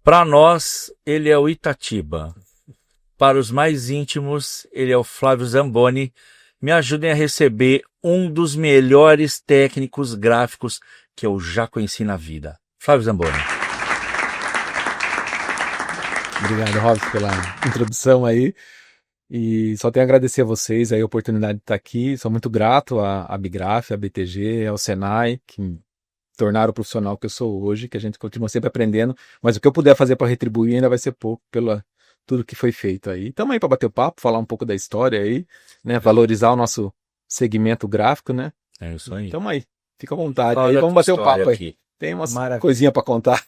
Para nós, ele é o Itatiba. Para os mais íntimos, ele é o Flávio Zamboni. Me ajudem a receber um dos melhores técnicos gráficos que eu já conheci na vida. Flávio Zamboni. Obrigado, Robson, pela introdução aí. E só tenho a agradecer a vocês aí a oportunidade de estar aqui. Sou muito grato à Bigraf, à BTG, ao Senai, que me tornaram o profissional que eu sou hoje, que a gente continua sempre aprendendo. Mas o que eu puder fazer para retribuir ainda vai ser pouco pelo tudo que foi feito aí. Estamos aí para bater o papo, falar um pouco da história aí, né? Valorizar o nosso segmento gráfico, né? É isso aí. Estamos aí. Fica à vontade. Aí vamos bater o papo aí. Aqui. Tem umas coisinhas para contar.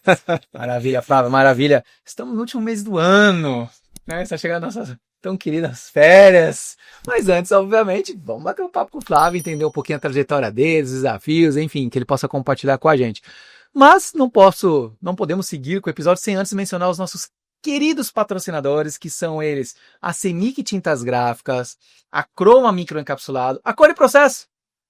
Maravilha, Flávio, maravilha. Estamos no último mês do ano, né? Está chegando nossas tão queridas férias. Mas antes, obviamente, vamos bater um papo com o Flávio, entender um pouquinho a trajetória dele, os desafios, enfim, que ele possa compartilhar com a gente. Mas não podemos seguir com o episódio sem antes mencionar os nossos queridos patrocinadores, que são eles: a Semic Tintas Gráficas, a Croma Microencapsulado, a Core Processo,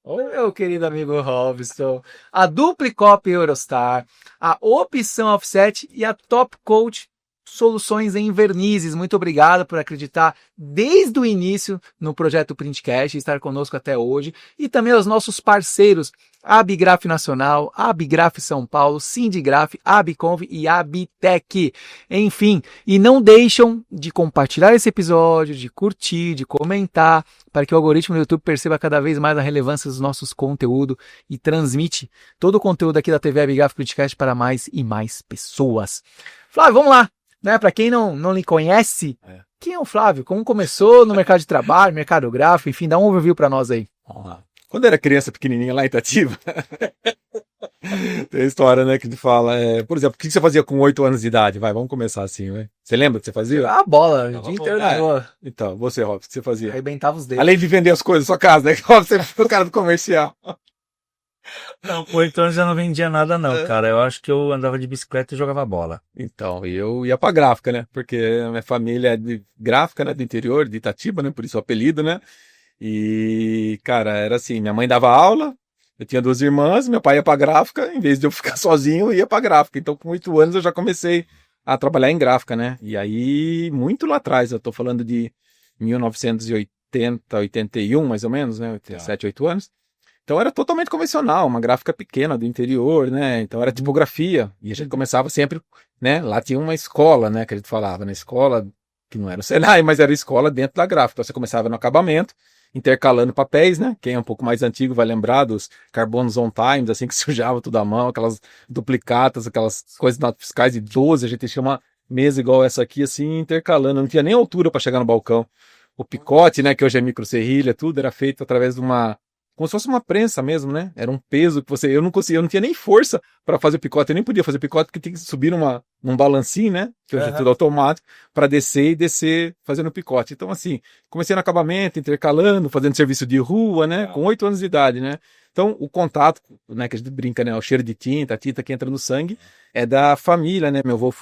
meu querido amigo Robson, a Duplicop Eurostar, a Opção Offset e a Top Coat Soluções em Vernizes. Muito obrigado por acreditar desde o início no projeto Printcast e estar conosco até hoje. E também aos nossos parceiros, a Bigraf Nacional, a Bigraf São Paulo, Sindigraf, a Biconv e a Bitec. Enfim, e não deixam de compartilhar esse episódio, de curtir, de comentar, para que o algoritmo do YouTube perceba cada vez mais a relevância dos nossos conteúdos e transmite todo o conteúdo aqui da TV Abigraf Printcast para mais e mais pessoas. Flávio, vamos lá! Né, para quem não lhe conhece, quem é o Flávio? Como começou no mercado de trabalho, mercado gráfico, enfim, dá um overview para nós aí. Vamos lá. Quando eu era criança pequenininha lá em Itatiba, tem a história, né, que fala, por exemplo, o que você fazia com 8 anos de idade? Vamos começar assim, né? Você lembra o que você fazia? A bola, o dia inteiro na bola. Então, você, Robson, o que você fazia? Arrebentava os dedos. Além de vender as coisas da sua casa, né? Você foi o cara do comercial. Não, com 8 anos eu não vendia nada não, cara. Eu acho que eu andava de bicicleta e jogava bola. Então, eu ia pra gráfica, né? Porque a minha família é de gráfica, né? Do interior, de Itatiba, né? Por isso o apelido, né? E, cara, era assim, minha mãe dava aula, eu tinha 2 irmãs, meu pai ia pra gráfica, em vez de eu ficar sozinho, eu ia pra gráfica. Então, com 8 anos eu já comecei a trabalhar em gráfica, né? E aí, muito lá atrás, eu tô falando de 1980, 81, mais ou menos, né? 7, 8 anos. Então era totalmente convencional, uma gráfica pequena do interior, né? Então era tipografia. E a gente começava sempre, né? Lá tinha uma escola, né? Que a gente falava, na escola, que não era o Senai, mas era escola dentro da gráfica. Então você começava no acabamento, intercalando papéis, né? Quem é um pouco mais antigo vai lembrar dos carbonos on times, assim, que sujava tudo à mão, aquelas duplicatas, aquelas coisas de notas fiscais de 12, a gente tinha uma mesa igual essa aqui, assim, intercalando. Não tinha nem altura para chegar no balcão. O picote, né? Que hoje é microserrilha, tudo era feito através de uma... como se fosse uma prensa mesmo, né? Era um peso que eu não conseguia, eu não tinha nem força para fazer o picote, eu nem podia fazer picote porque tinha que subir num balancinho, né? Que hoje é tudo automático, para descer e descer fazendo picote. Então, assim, comecei no acabamento, intercalando, fazendo serviço de rua, né? Com 8 anos de idade, né? Então, o contato, né? Que a gente brinca, né? O cheiro de tinta, a tinta que entra no sangue, é da família, né? Meu avô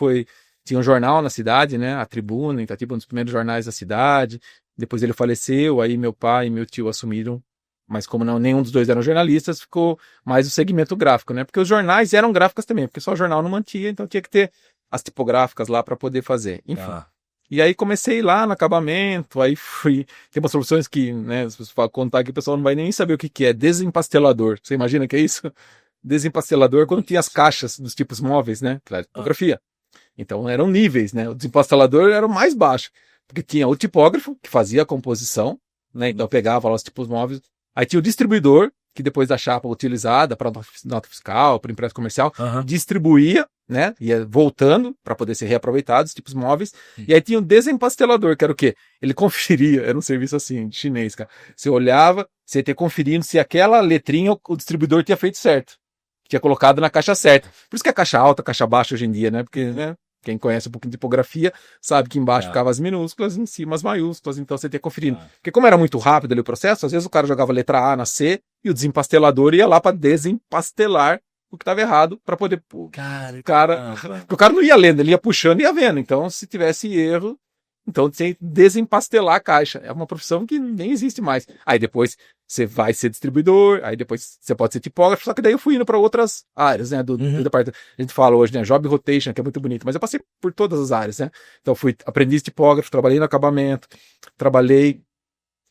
tinha um jornal na cidade, né? A Tribuna, em Itatiba, um dos primeiros jornais da cidade. Depois ele faleceu, aí meu pai e meu tio assumiram. Mas como nenhum dos dois eram jornalistas, ficou mais o segmento gráfico, né? Porque os jornais eram gráficas também, porque só o jornal não mantinha, então tinha que ter as tipográficas lá para poder fazer. Enfim. E aí comecei lá no acabamento, aí fui... Tem umas soluções que, né, se você for contar aqui, o pessoal não vai nem saber o que é. Desempastelador. Você imagina que é isso? Desempastelador quando tinha as caixas dos tipos móveis, né? Para tipografia. Então eram níveis, né? O desempastelador era o mais baixo, porque tinha o tipógrafo, que fazia a composição, né? Então eu pegava lá os tipos móveis. Aí tinha o distribuidor, que depois da chapa utilizada para nota fiscal, para impresso comercial, distribuía, né? Ia voltando para poder ser reaproveitado, os tipos móveis. E aí tinha o desempastelador, que era o quê? Ele conferia, era um serviço assim, de chinês, cara. Você olhava, você ia ter conferindo se aquela letrinha o distribuidor tinha feito certo. Tinha colocado na caixa certa. Por isso que é caixa alta, caixa baixa hoje em dia, né? Porque, né? Quem conhece um pouquinho de tipografia sabe que embaixo ficavam as minúsculas, em cima as maiúsculas, então você ia conferindo. Porque como era muito rápido ali o processo, às vezes o cara jogava a letra A na C e o desempastelador ia lá para desempastelar o que estava errado para poder... Porque o cara não ia lendo, ele ia puxando e ia vendo. Então, se tivesse erro, então tem que desempastelar a caixa. É uma profissão que nem existe mais. Aí depois você vai ser distribuidor, aí depois você pode ser tipógrafo, só que daí eu fui indo para outras áreas, né, do departamento. A gente fala hoje, né, job rotation, que é muito bonito, mas eu passei por todas as áreas, né. Então fui aprendiz tipógrafo, trabalhei no acabamento, trabalhei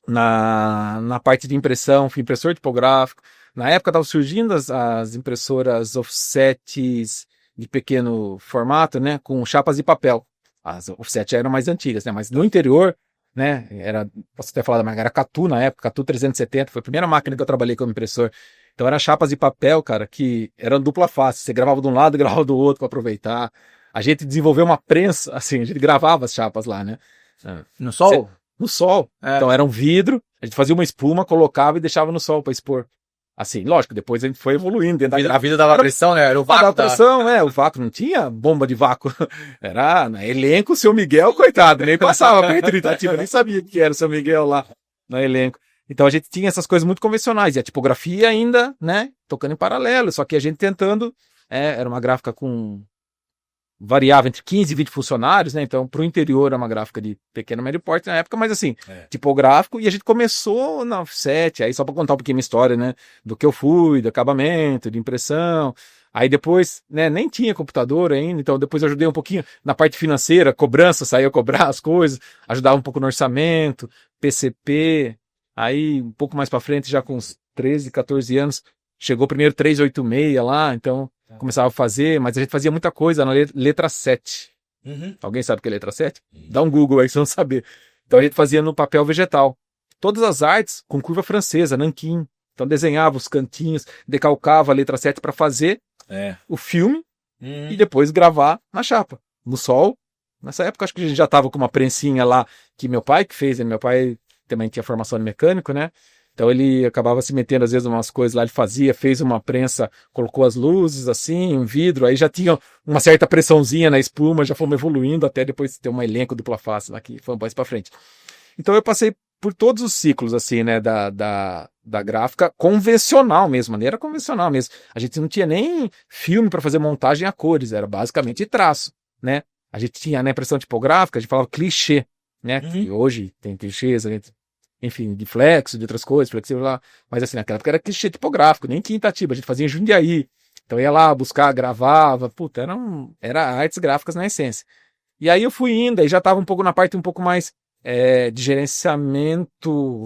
na parte de impressão, fui impressor tipográfico. Na época estavam surgindo as impressoras offsets de pequeno formato, né, com chapas de papel. As offset eram mais antigas, né, mas no interior, né, posso até falar, mas era Catu na época, Catu 370, foi a primeira máquina que eu trabalhei como impressor. Então eram chapas de papel, cara, que eram dupla face, você gravava de um lado e gravava do outro para aproveitar. A gente desenvolveu uma prensa, assim, a gente gravava as chapas lá, né. No sol? No sol. Então era um vidro, a gente fazia uma espuma, colocava e deixava no sol para expor. Assim, lógico, depois a gente foi evoluindo dentro da A vida dava pressão, né? Era o vácuo. Dava pressão, o vácuo, não tinha bomba de vácuo. Era no elenco, o seu Miguel, coitado, nem passava perto de Itatiba, nem sabia que era o seu Miguel lá no elenco. Então a gente tinha essas coisas muito convencionais, e a tipografia ainda, né, tocando em paralelo, só que a gente tentando, era uma gráfica com variava entre 15 e 20 funcionários, né? Então, para o interior era uma gráfica de pequeno e médio porte na época, mas assim, tipográfico, e a gente começou na offset, aí só para contar um pouquinho a minha história, né? Do que eu fui, do acabamento, de impressão. Aí depois, né, nem tinha computador ainda, então depois eu ajudei um pouquinho na parte financeira, cobrança, saía cobrar as coisas, ajudava um pouco no orçamento, PCP, aí um pouco mais para frente, já com uns 13, 14 anos, chegou o primeiro 386 lá, então começava a fazer, mas a gente fazia muita coisa na letra 7. Alguém sabe o que é letra 7? Dá um Google aí, vocês vão saber. Então a gente fazia no papel vegetal. Todas as artes com curva francesa, nanquim. Então desenhava os cantinhos, decalcava a letra 7 para fazer o filme e depois gravar na chapa, no sol. Nessa época acho que a gente já estava com uma prensinha lá que meu pai que fez, né? Meu pai também tinha formação de mecânico, né? Então ele acabava se metendo às vezes umas coisas lá, ele fazia, fez uma prensa, colocou as luzes assim, um vidro, aí já tinha uma certa pressãozinha na espuma, já fomos evoluindo até depois ter um elenco dupla face lá que foi mais pra frente. Então eu passei por todos os ciclos assim, né, da gráfica convencional mesmo, maneira convencional mesmo. A gente não tinha nem filme para fazer montagem a cores, era basicamente traço, né? A gente tinha na impressão tipográfica, a gente falava clichê, né? E hoje tem clichês, a gente enfim, de flexo, de outras coisas, flexível lá. Mas assim, naquela época era clichê tipográfico, nem tinha Itatiba, a gente fazia em Jundiaí. Então ia lá buscar, gravava, puta, era artes gráficas na essência. E aí eu fui indo, aí já tava um pouco na parte um pouco mais de gerenciamento,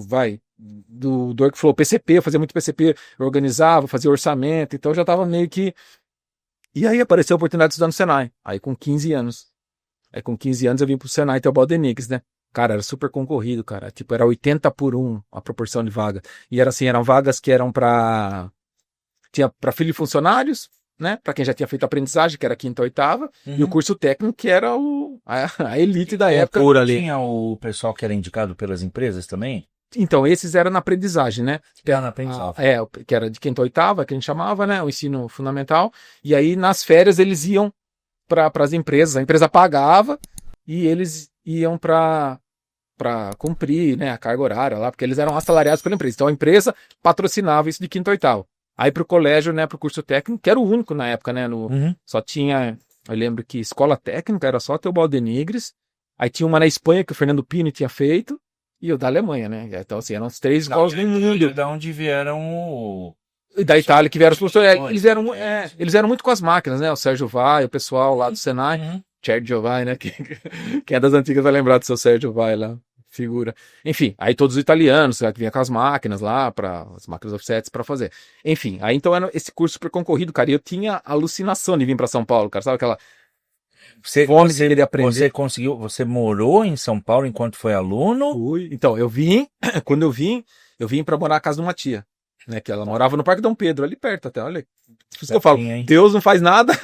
do workflow, PCP, eu fazia muito PCP, eu organizava, fazia orçamento, então eu já tava meio que... E aí apareceu a oportunidade de estudar no Senai, aí com 15 anos. Aí com 15 anos eu vim pro Senai Teobaldo Denigres, né? Cara, era super concorrido, cara. Tipo, era 80-1 a proporção de vaga. E era assim, eram vagas que eram tinha para filho de funcionários, né? Para quem já tinha feito aprendizagem, que era quinta, oitava. E o curso técnico, que era a elite da época. Ali. Tinha o pessoal que era indicado pelas empresas também? Então, esses eram na aprendizagem, né? Na aprendizagem. Que era de quinta, oitava, que a gente chamava, né? O ensino fundamental. E aí, nas férias, eles iam para as empresas. A empresa pagava e eles iam para cumprir, né, a carga horária lá, porque eles eram assalariados pela empresa. Então a empresa patrocinava isso de quinto a oitavo. Aí pro colégio, né, pro curso técnico, que era o único na época, né, só tinha, eu lembro que escola técnica era só Teobaldo Denigres, aí tinha uma na Espanha que o Fernando Pini tinha feito, e o da Alemanha, né, então assim, eram as 3 escolas do mundo. Da onde vieram E da Itália que vieram os professores, eles eram muito com as máquinas, né, o Sérgio Vai, o pessoal lá do Senai, Sergio Vai, né, quem é das antigas vai lembrar do seu Sérgio Vai lá. Figura. Enfim, aí todos os italianos, que vinha com as máquinas lá, as máquinas offsets para fazer. Enfim, aí então era esse curso super concorrido, cara, e eu tinha alucinação de vir para São Paulo, cara, sabe aquela fome de querer aprender. Você morou em São Paulo enquanto foi aluno? Fui. Então, quando eu vim para morar na casa de uma tia, né, que ela morava no Parque Dom Pedro, ali perto até, olha. Por isso que eu falo, Deus não faz nada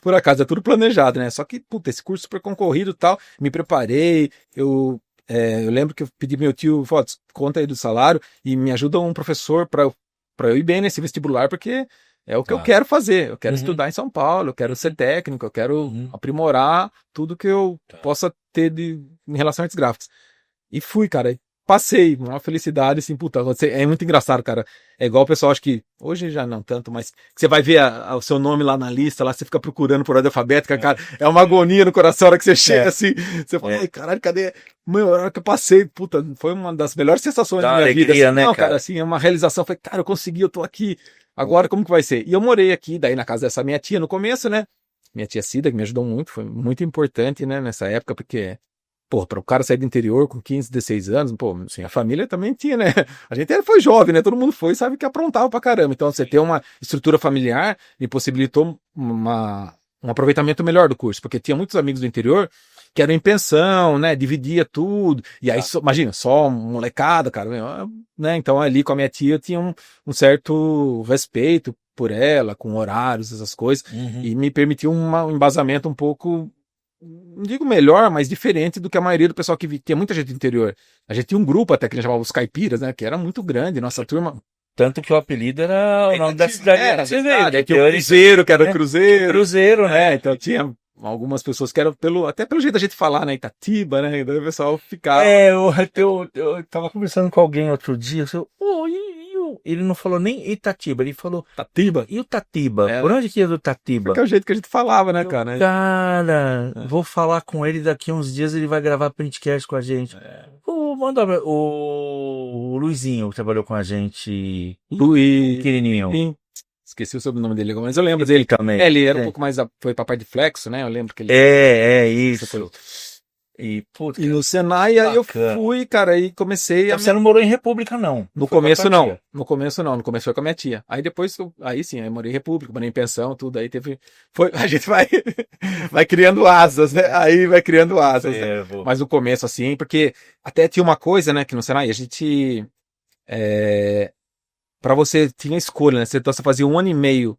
por acaso, é tudo planejado, né? Só que, puta, esse curso super concorrido e tal, me preparei, eu lembro que eu pedi meu tio, conta aí do salário e me ajuda um professor para eu ir bem nesse vestibular, porque é o que eu quero fazer. Eu quero estudar em São Paulo, eu quero ser técnico, eu quero aprimorar tudo que eu possa ter em relação a artes gráficas. E fui, cara. passei, uma felicidade, assim, puta, é muito engraçado, cara. É igual o pessoal, acho que, hoje já não tanto, mas que você vai ver o seu nome lá na lista, lá você fica procurando por ordem alfabética, cara, é uma agonia no coração a hora que você chega, assim, você fala, ai, caralho, cadê? Mano, a hora que eu passei, puta, foi uma das melhores sensações da minha alegria, vida. Assim, né, não, cara? cara, assim, é uma realização, falei, cara, eu consegui, eu tô aqui, agora como que vai ser? E eu morei aqui, daí na casa dessa minha tia no começo, né, minha tia Cida, que me ajudou muito, foi muito importante, né, nessa época, porque... Pô, para o cara sair do interior com 15, 16 anos, pô, assim, a família também tinha, né? A gente foi jovem, né? Todo mundo foi, sabe que aprontava pra caramba. Então, você ter uma estrutura familiar me possibilitou um aproveitamento melhor do curso, porque tinha muitos amigos do interior que eram em pensão, né? Dividia tudo. E aí, imagina, só molecada, cara, né? Então, ali com a minha tia, eu tinha um certo respeito por ela, com horários, essas coisas, e me permitiu um embasamento um pouco. Não digo melhor, mas diferente do que a maioria do pessoal que tinha muita gente do interior. A gente tinha um grupo até que a gente chamava os caipiras, né? Que era muito grande, nossa turma. Tanto que o apelido era o nome da cidade. Era, Você veio, tinha o Cruzeiro, que era né? Cruzeiro. Cruzeiro, né? Então tinha algumas pessoas que eram até pelo jeito da gente falar, né? Itatiba, né? Então o pessoal ficava. Eu tava conversando com alguém outro dia, ele não falou nem Itatiba, ele falou Tatiba. E o Tatiba? Por onde que é do Tatiba? Porque é o jeito que a gente falava, né, cara? Cara, vou falar com ele daqui uns dias, ele vai gravar printcast com a gente. O Luizinho que trabalhou com a gente. Luiz. Pequenininho. Sim. Esqueci o sobrenome dele agora, mas eu lembro dele também. Ele era um pouco mais. Foi pra parte de flexo, né? Eu lembro que ele. Isso. E no Senai, aí eu fui, cara, e comecei a... Você não morou em República, não? No começo não. No começo foi com a minha tia. Aí depois, aí sim, aí morei em República, morei em pensão, tudo, aí teve... A gente vai criando asas, né? Aí vai criando asas. Né? Mas no começo, assim, porque até tinha uma coisa, né, que no Senai, a gente... Pra você, tinha escolha, né? Então você fazia 1 ano e meio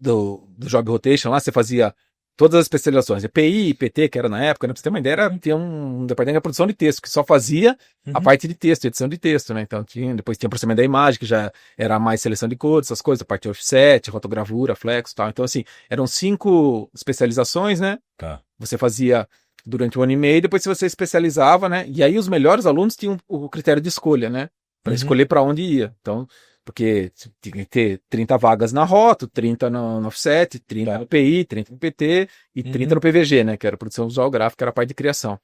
do Job Rotation lá, você fazia... Todas as especializações, EPI, IPT, que era na época, né, pra você ter uma ideia, tinha um departamento de produção de texto, que só fazia a parte de texto, edição de texto, né? Então depois tinha processamento da imagem, que já era mais seleção de cores, essas coisas, a parte de offset, rotogravura, flex e tal. Então, assim, eram 5 especializações, né? Tá. Você fazia durante 1 ano e meio, depois você especializava, né? E aí os melhores alunos tinham o critério de escolha, né? Para escolher para onde ia. Então, porque tinha que ter 30 vagas na Roto, 30 no offset, 30 no PI, 30 no PT e 30 no PVG, né? Que era produção visual gráfica, era a parte de criação.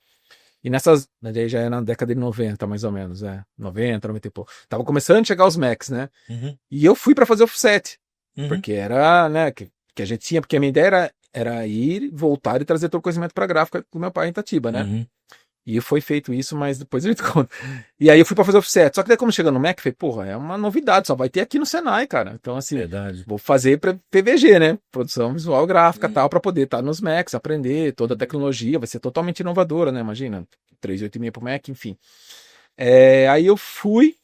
E nessas, daí já era na década de 90, mais ou menos, 90, 90 e pouco. Tava começando a chegar os Macs, né? E eu fui para fazer offset, porque era, né, que a gente tinha, porque a minha ideia era ir, voltar e trazer todo o conhecimento para gráfica do meu pai em Itatiba, né? E foi feito isso, mas depois a gente conta. E aí eu fui pra fazer offset. Só que daí, como chegando no Mac, eu falei, porra, é uma novidade, só vai ter aqui no Senai, cara. Então, assim, vou fazer pra PVG, né? Produção visual gráfica e tal, pra poder estar nos Macs, aprender toda a tecnologia, vai ser totalmente inovadora, né? Imagina, 3.8,5 pro Mac, enfim. Aí eu fui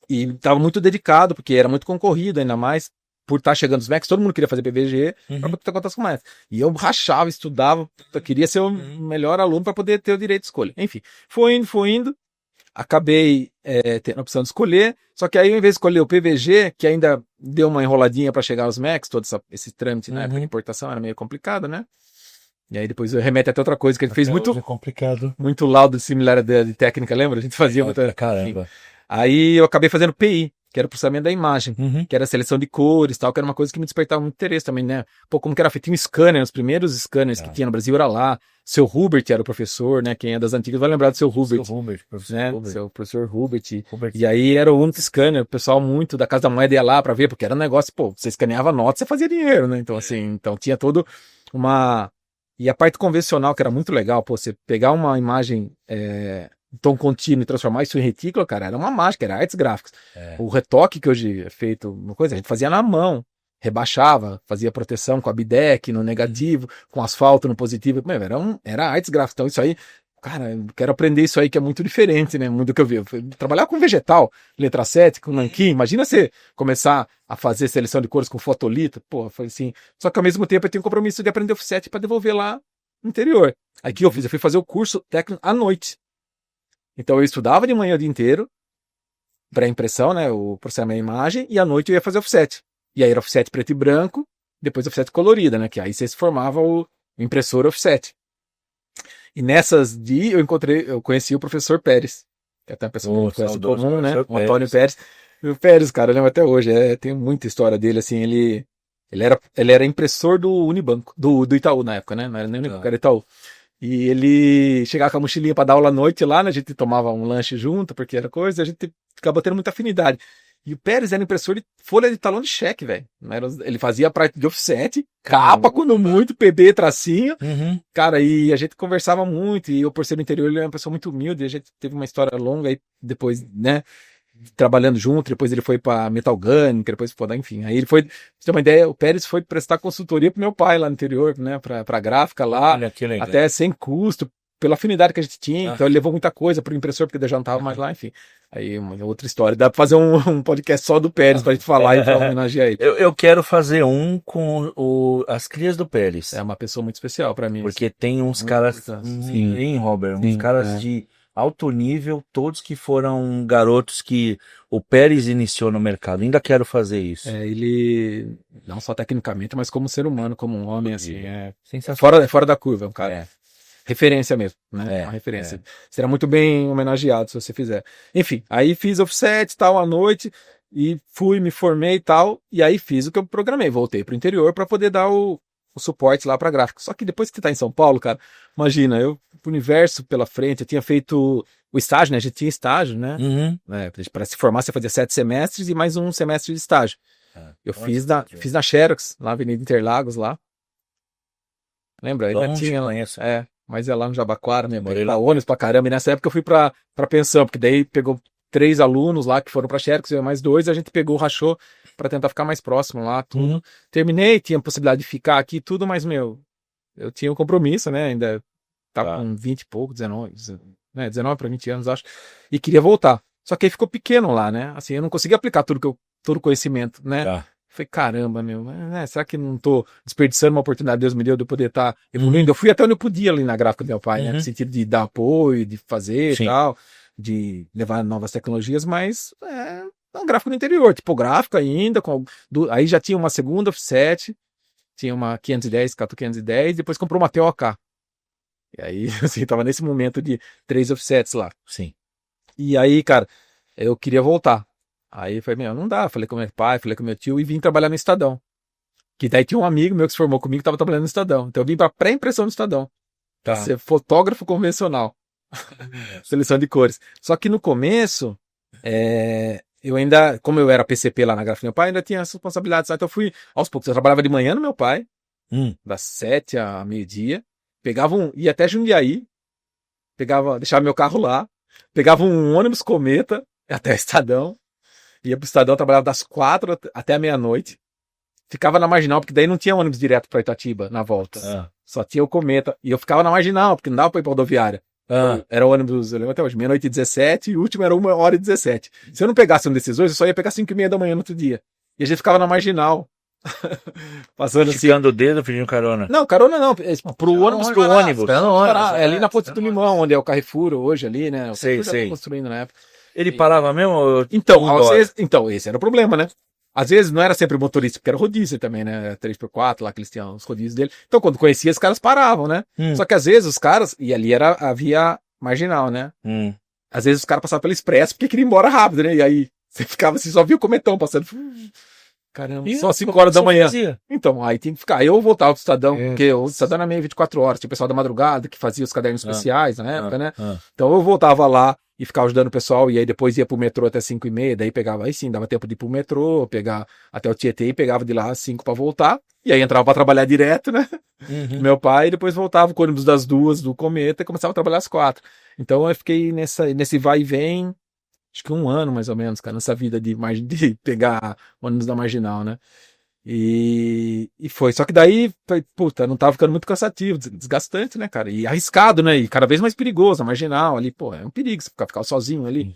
e tava muito dedicado, porque era muito concorrido, ainda mais por estar chegando os Macs, todo mundo queria fazer PVG para poder ter contato com o Mac. E eu rachava, estudava, queria ser o melhor aluno para poder ter o direito de escolha. Enfim, fui indo, acabei tendo a opção de escolher, só que aí ao invés de escolher o PVG, que ainda deu uma enroladinha para chegar aos Macs, todo esse trâmite na época de importação era meio complicado, né? E aí depois remete até outra coisa, que ele fez muito complicado. Muito laudo de similaridade de técnica, lembra? A gente fazia muito... Caramba. Aí eu acabei fazendo PI, que era o processamento da imagem, que era a seleção de cores e tal, que era uma coisa que me despertava muito interesse também, né? Pô, como que era feito? Tinha um scanner, os primeiros scanners que tinha no Brasil era lá. Seu Hubert era o professor, né? Quem é das antigas vai lembrar do seu Hubert. Seu Hubert, professor né? Hubert. Seu professor Hubert. E aí era o único scanner, o pessoal muito da Casa da Moeda ia lá pra ver, porque era um negócio, pô, você escaneava nota, você fazia dinheiro, né? Então, assim, então tinha todo uma... E a parte convencional, que era muito legal, pô, você pegar uma imagem... tom contínuo e transformar isso em retícula, cara, era uma mágica, era artes gráficas. O retoque que hoje é feito, uma coisa, a gente fazia na mão, rebaixava, fazia proteção com a bideck no negativo, com asfalto no positivo, era artes gráficas. Então isso aí, cara, eu quero aprender isso aí que é muito diferente, né, muito do que eu vi. Trabalhar com vegetal, letra 7, com nanquim, imagina você começar a fazer seleção de cores com fotolito, pô, foi assim. Só que ao mesmo tempo eu tenho um compromisso de aprender offset para devolver lá no interior. Aí o que eu fiz? Eu fui fazer o curso técnico à noite. Então eu estudava de manhã o dia inteiro, para impressão, né, o processamento da imagem, e à noite eu ia fazer offset. E aí era offset preto e branco, depois offset colorida, né, que aí você se formava o impressor offset. E nessas eu conheci o professor Pérez, que é até uma pessoa que a gente conhece em saudoso comum, né? professor O Antônio Pérez. E o Pérez, cara, eu lembro até hoje, tem muita história dele, assim, ele era impressor do Unibanco, do Itaú na época, né? Não era nem Unibanco, era Itaú. E ele chegava com a mochilinha para dar aula à noite lá, né? A gente tomava um lanche junto, porque era coisa, e a gente ficava tendo muita afinidade. E o Pérez era impressor de folha de talão de cheque, velho. Ele fazia parte de offset, capa, quando muito, PB, tracinho. Uhum. Cara, e a gente conversava muito, e eu, por ser do interior, ele é uma pessoa muito humilde, e a gente teve uma história longa aí, depois, né? Trabalhando junto, depois ele foi pra Metal Gun, depois foi, enfim. Aí ele foi, pra você ter uma ideia, o Pérez foi prestar consultoria pro meu pai lá no interior, né? Pra gráfica lá, Olha que legal. até sem custo, pela afinidade que a gente tinha. Então ele levou muita coisa pro impressor, porque já não tava mais lá, enfim. Aí uma outra história. Dá pra fazer um podcast só do Pérez pra gente falar e pra homenagear ele. Eu quero fazer um com as crias do Pérez. É uma pessoa muito especial pra mim. Porque tem uns Muito caras, importante. sim, Robert, uns Sim, caras de alto nível, todos que foram garotos que o Pérez iniciou no mercado. Ainda quero fazer isso. Ele, não só tecnicamente, mas como ser humano, como um homem, assim, Sensacional. fora da curva, um cara. É. Referência mesmo, né? Uma referência. Será muito bem homenageado se você fizer. Enfim, aí fiz offset e tal à noite, e fui, me formei e tal, e aí fiz o que eu programei. Voltei pro interior para poder dar o suporte lá para gráfico. Só que depois que tá em São Paulo, cara, imagina, o universo pela frente, eu tinha feito o estágio, né? A gente tinha estágio, né? Uhum. Para se formar, você fazia 7 semestres e mais um semestre de estágio. Eu fiz na Xerox, lá na Avenida Interlagos, lá. Lembra? Ainda tinha lá. Conheço. Mas é lá no Jabaquara, né? Morei Pra lá. ônibus pra caramba. E nessa época eu fui pra pensão, porque daí pegou 3 alunos lá que foram pra Xerox, eu e mais 2, a gente pegou, rachou pra tentar ficar mais próximo lá, tudo. Uhum. Terminei, tinha a possibilidade de ficar aqui tudo, mas, eu tinha um compromisso, né? Ainda tava Tá. com 20 e pouco, 19, né? 19 para 20 anos, acho. E queria voltar. Só que aí ficou pequeno lá, né? Assim, eu não conseguia aplicar todo o conhecimento, né? Tá. Falei, caramba, será que não tô desperdiçando uma oportunidade Deus me deu de eu poder estar evoluindo? Eu fui até onde eu podia ali na gráfica do meu pai, né? No sentido de dar apoio, de fazer Sim. e tal, de levar novas tecnologias, mas é um gráfico do interior, tipográfico ainda, aí já tinha uma segunda offset, tinha uma 510, 510, depois comprou uma TOK. E aí, assim, tava nesse momento de 3 offsets lá. Sim. E aí, cara, eu queria voltar. Aí eu falei, não dá. Falei com meu pai, falei com meu tio e vim trabalhar no Estadão. Que daí tinha um amigo meu que se formou comigo que tava trabalhando no Estadão. Então eu vim pra pré-impressão do Estadão. Tá. Ser fotógrafo convencional. Seleção de cores. Só que no começo, eu ainda, como eu era PCP lá na gráfica do meu pai, ainda tinha as responsabilidades. Então eu fui, aos poucos, eu trabalhava de manhã no meu pai, das 7 a meio-dia, ia até Jundiaí, deixava meu carro lá, pegava um ônibus cometa até o Estadão, ia pro Estadão, trabalhava das 4 até a meia-noite, ficava na Marginal, porque daí não tinha ônibus direto pra Itatiba na volta. Só tinha o cometa. E eu ficava na Marginal, porque não dava pra ir pra rodoviária. Era ônibus, eu lembro até hoje, meia-noite e 17, e o último era 1h17. Se eu não pegasse um desses dois, eu só ia pegar 5h30 da manhã no outro dia. E a gente ficava na Marginal. Passando assim. Esticando o dedo, pedindo carona. Não, carona não. Pro ônibus. Ali na Ponte do Limão, onde é o Carrefour hoje ali, né? O Sei. já tava construindo na época. Ele parava mesmo? Então, esse era o problema, né? Às vezes não era sempre o motorista, porque era rodízio também, né? Era 3x4 lá que eles tinham os rodízios dele. Então, quando conhecia, os caras paravam, né? Só que às vezes os caras, e ali era a via marginal, né? Às vezes os caras passavam pelo expresso porque queriam ir embora rápido, né? E aí você ficava assim, só via o cometão passando. Caramba, só 5 horas da manhã. Então, aí tinha que ficar. Aí eu voltava pro Estadão, porque o Estadão era meio 24 horas. Tinha o pessoal da madrugada que fazia os cadernos especiais na época, né? Então eu voltava lá e ficava ajudando o pessoal, e aí depois ia pro metrô até 5h30, daí pegava, aí sim, dava tempo de ir pro metrô, pegar até o Tietê e pegava de lá às 5 pra voltar, e aí entrava pra trabalhar direto, né? Meu pai, e depois voltava com o ônibus das 2 do Cometa e começava a trabalhar às 4. Então eu fiquei nesse vai e vem, acho que 1 ano mais ou menos, cara, nessa vida de pegar ônibus da Marginal, né? E foi. Só que daí, puta, não tava ficando muito cansativo, desgastante, né, cara? E arriscado, né? E cada vez mais perigoso, a Marginal ali, pô, é um perigo você ficar sozinho ali.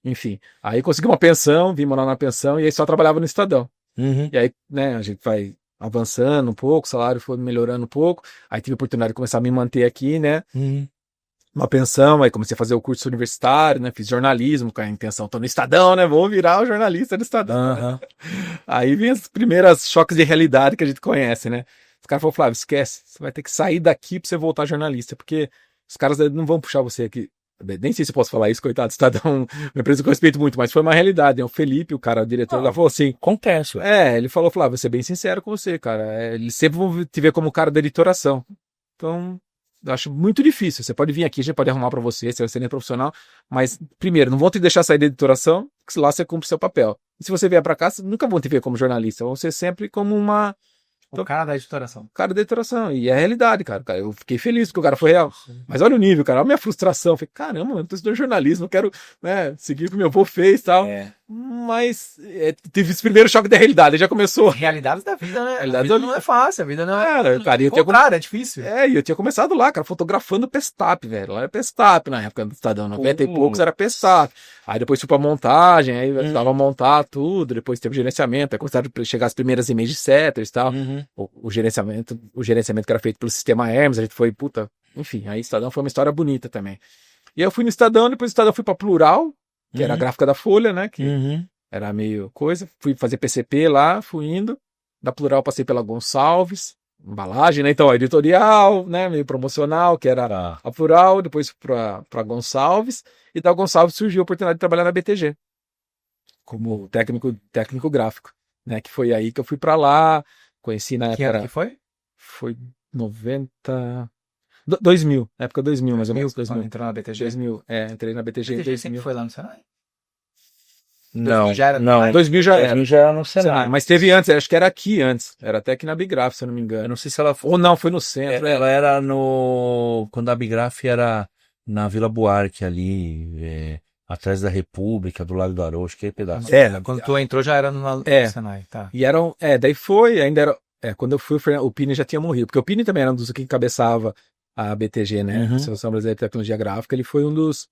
Enfim. Aí consegui uma pensão, vim morar na pensão e aí só trabalhava no Estadão. E aí, né, a gente vai avançando um pouco, o salário foi melhorando um pouco. Aí tive a oportunidade de começar a me manter aqui, né? Uma pensão, aí comecei a fazer o curso universitário, né? Fiz jornalismo com a intenção, tô no Estadão, né? Vou virar o jornalista do Estadão. Aí vem as primeiras choques de realidade que a gente conhece, né? Os caras falaram, Flávio, esquece, você vai ter que sair daqui pra você voltar jornalista, porque os caras não vão puxar você aqui nem sei se eu posso falar isso, coitado, Estadão, uma empresa que eu respeito muito, mas foi uma realidade, né? O Felipe, o cara, o diretor, lá falou assim, Acontece, ué. ele falou, vou ser bem sincero com você, cara, eles sempre vão te ver como o cara da editoração. Então, eu acho muito difícil, você pode vir aqui, a gente pode arrumar pra você vai ser nem profissional, mas, primeiro, não vão te deixar sair da editoração, porque lá você cumpre seu papel. E se você vier pra cá, nunca vão te ver como jornalista, vão ser sempre como O cara da editoração. cara da editoração. E é a realidade, cara. Eu fiquei feliz porque o cara foi real. Mas olha o nível, cara. Olha a minha frustração. Eu falei, caramba, eu tô estudando jornalismo, eu quero, né, seguir o que meu avô fez e tal. Mas teve esse primeiro choque da realidade. Já começou. Realidades da vida, né? Realidades a vida não é fácil, a vida não é. Cara, e eu Contrário, é difícil. e eu tinha começado lá, cara, fotografando Pestap, velho. Lá era Pestap na época do Estadão, 90 e poucos era Pestap. Aí depois fui pra montagem, aí eu ajudava a montar tudo, depois teve gerenciamento, aí começaram a chegar as primeiras image setters e tal. O gerenciamento que era feito pelo sistema Hermes, a gente foi, enfim, aí Estadão foi uma história bonita também. E aí eu fui no Estadão, depois do Estadão eu fui pra Plural, que era a gráfica da Folha, né, que era meio coisa. Fui fazer PCP lá, fui indo. Da Plural passei pela Gonçalves, embalagem, né? Então, a editorial, né? Meio promocional, que era a Plural, depois pra Gonçalves. E da Gonçalves surgiu a oportunidade de trabalhar na BTG, como técnico gráfico, né? Que foi aí que eu fui pra lá, conheci na Que época... ano que foi? Foi 90... 2000, época 2000, mais ou menos. 2000. Entrou na BTG? 2000, entrei na BTG em 2000. Sempre foi lá no Senai? Não, já era não. 2000 já era. 2000 já era no Senai. Mas teve antes, acho que era aqui antes. Era até aqui na Bigraf, se eu não me Eu engano. não sei se ela foi. Ou não, foi no centro. Ela era no. Quando a Bigraf era na Vila Buarque, ali, atrás da República, do Lago do Arocho, que é pedaço. Quando tu entrou já era no Senai, tá. E eram. Daí foi, ainda era. Quando eu fui, o Pini já tinha morrido. Porque o Pini também era um dos que encabeçava a BTG, né? Associação Brasileira de Tecnologia Gráfica. Ele foi um dos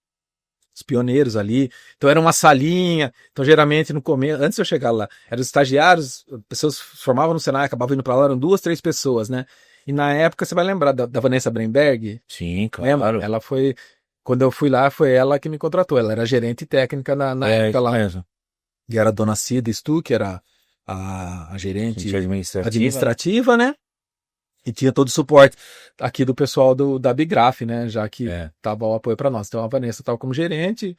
pioneiros ali, então era uma salinha, então geralmente no começo, antes de eu chegar lá, eram os estagiários, pessoas se formavam no Senai, acabavam indo pra lá, eram 2, 3 pessoas, né, e na época, você vai lembrar da Vanessa Bremberg? Sim, claro. Lembra? Ela foi, quando eu fui lá, foi ela que me contratou, ela era gerente técnica na época lá, mesmo. E era a dona Cida Stu, que era a gerente administrativa, né, e tinha todo o suporte aqui do pessoal da Bigraf, né? Já que tava o apoio para nós. Então a Vanessa estava como gerente,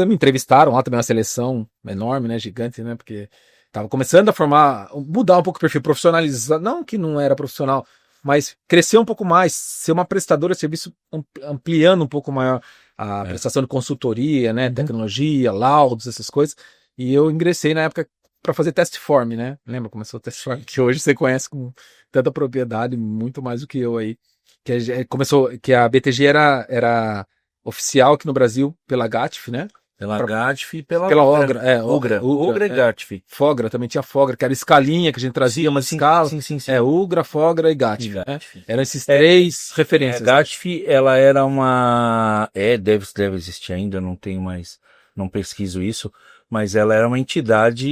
me entrevistaram lá também, uma seleção enorme, né? Gigante, né? Porque tava começando a mudar um pouco o perfil, profissionalizar, não que não era profissional, mas crescer um pouco mais, ser uma prestadora de serviço, ampliando um pouco maior a prestação de consultoria, né? Tecnologia, laudos, essas coisas. E eu ingressei na época para fazer test form, né? Lembra? Começou o test form, que hoje você conhece com tanta propriedade, muito mais do que eu aí. Que a BTG era oficial aqui no Brasil pela GATF, né? Pela GATF e pela Ogra. Ugra e GATF. Fogra, também tinha Fogra, que era escalinha que a gente trazia, uma escala. Sim. Ugra, Fogra e GATF. Eram esses 3 referências. A GATF, ela era uma... deve existir ainda, não tenho mais... Não pesquiso isso, mas ela era uma entidade...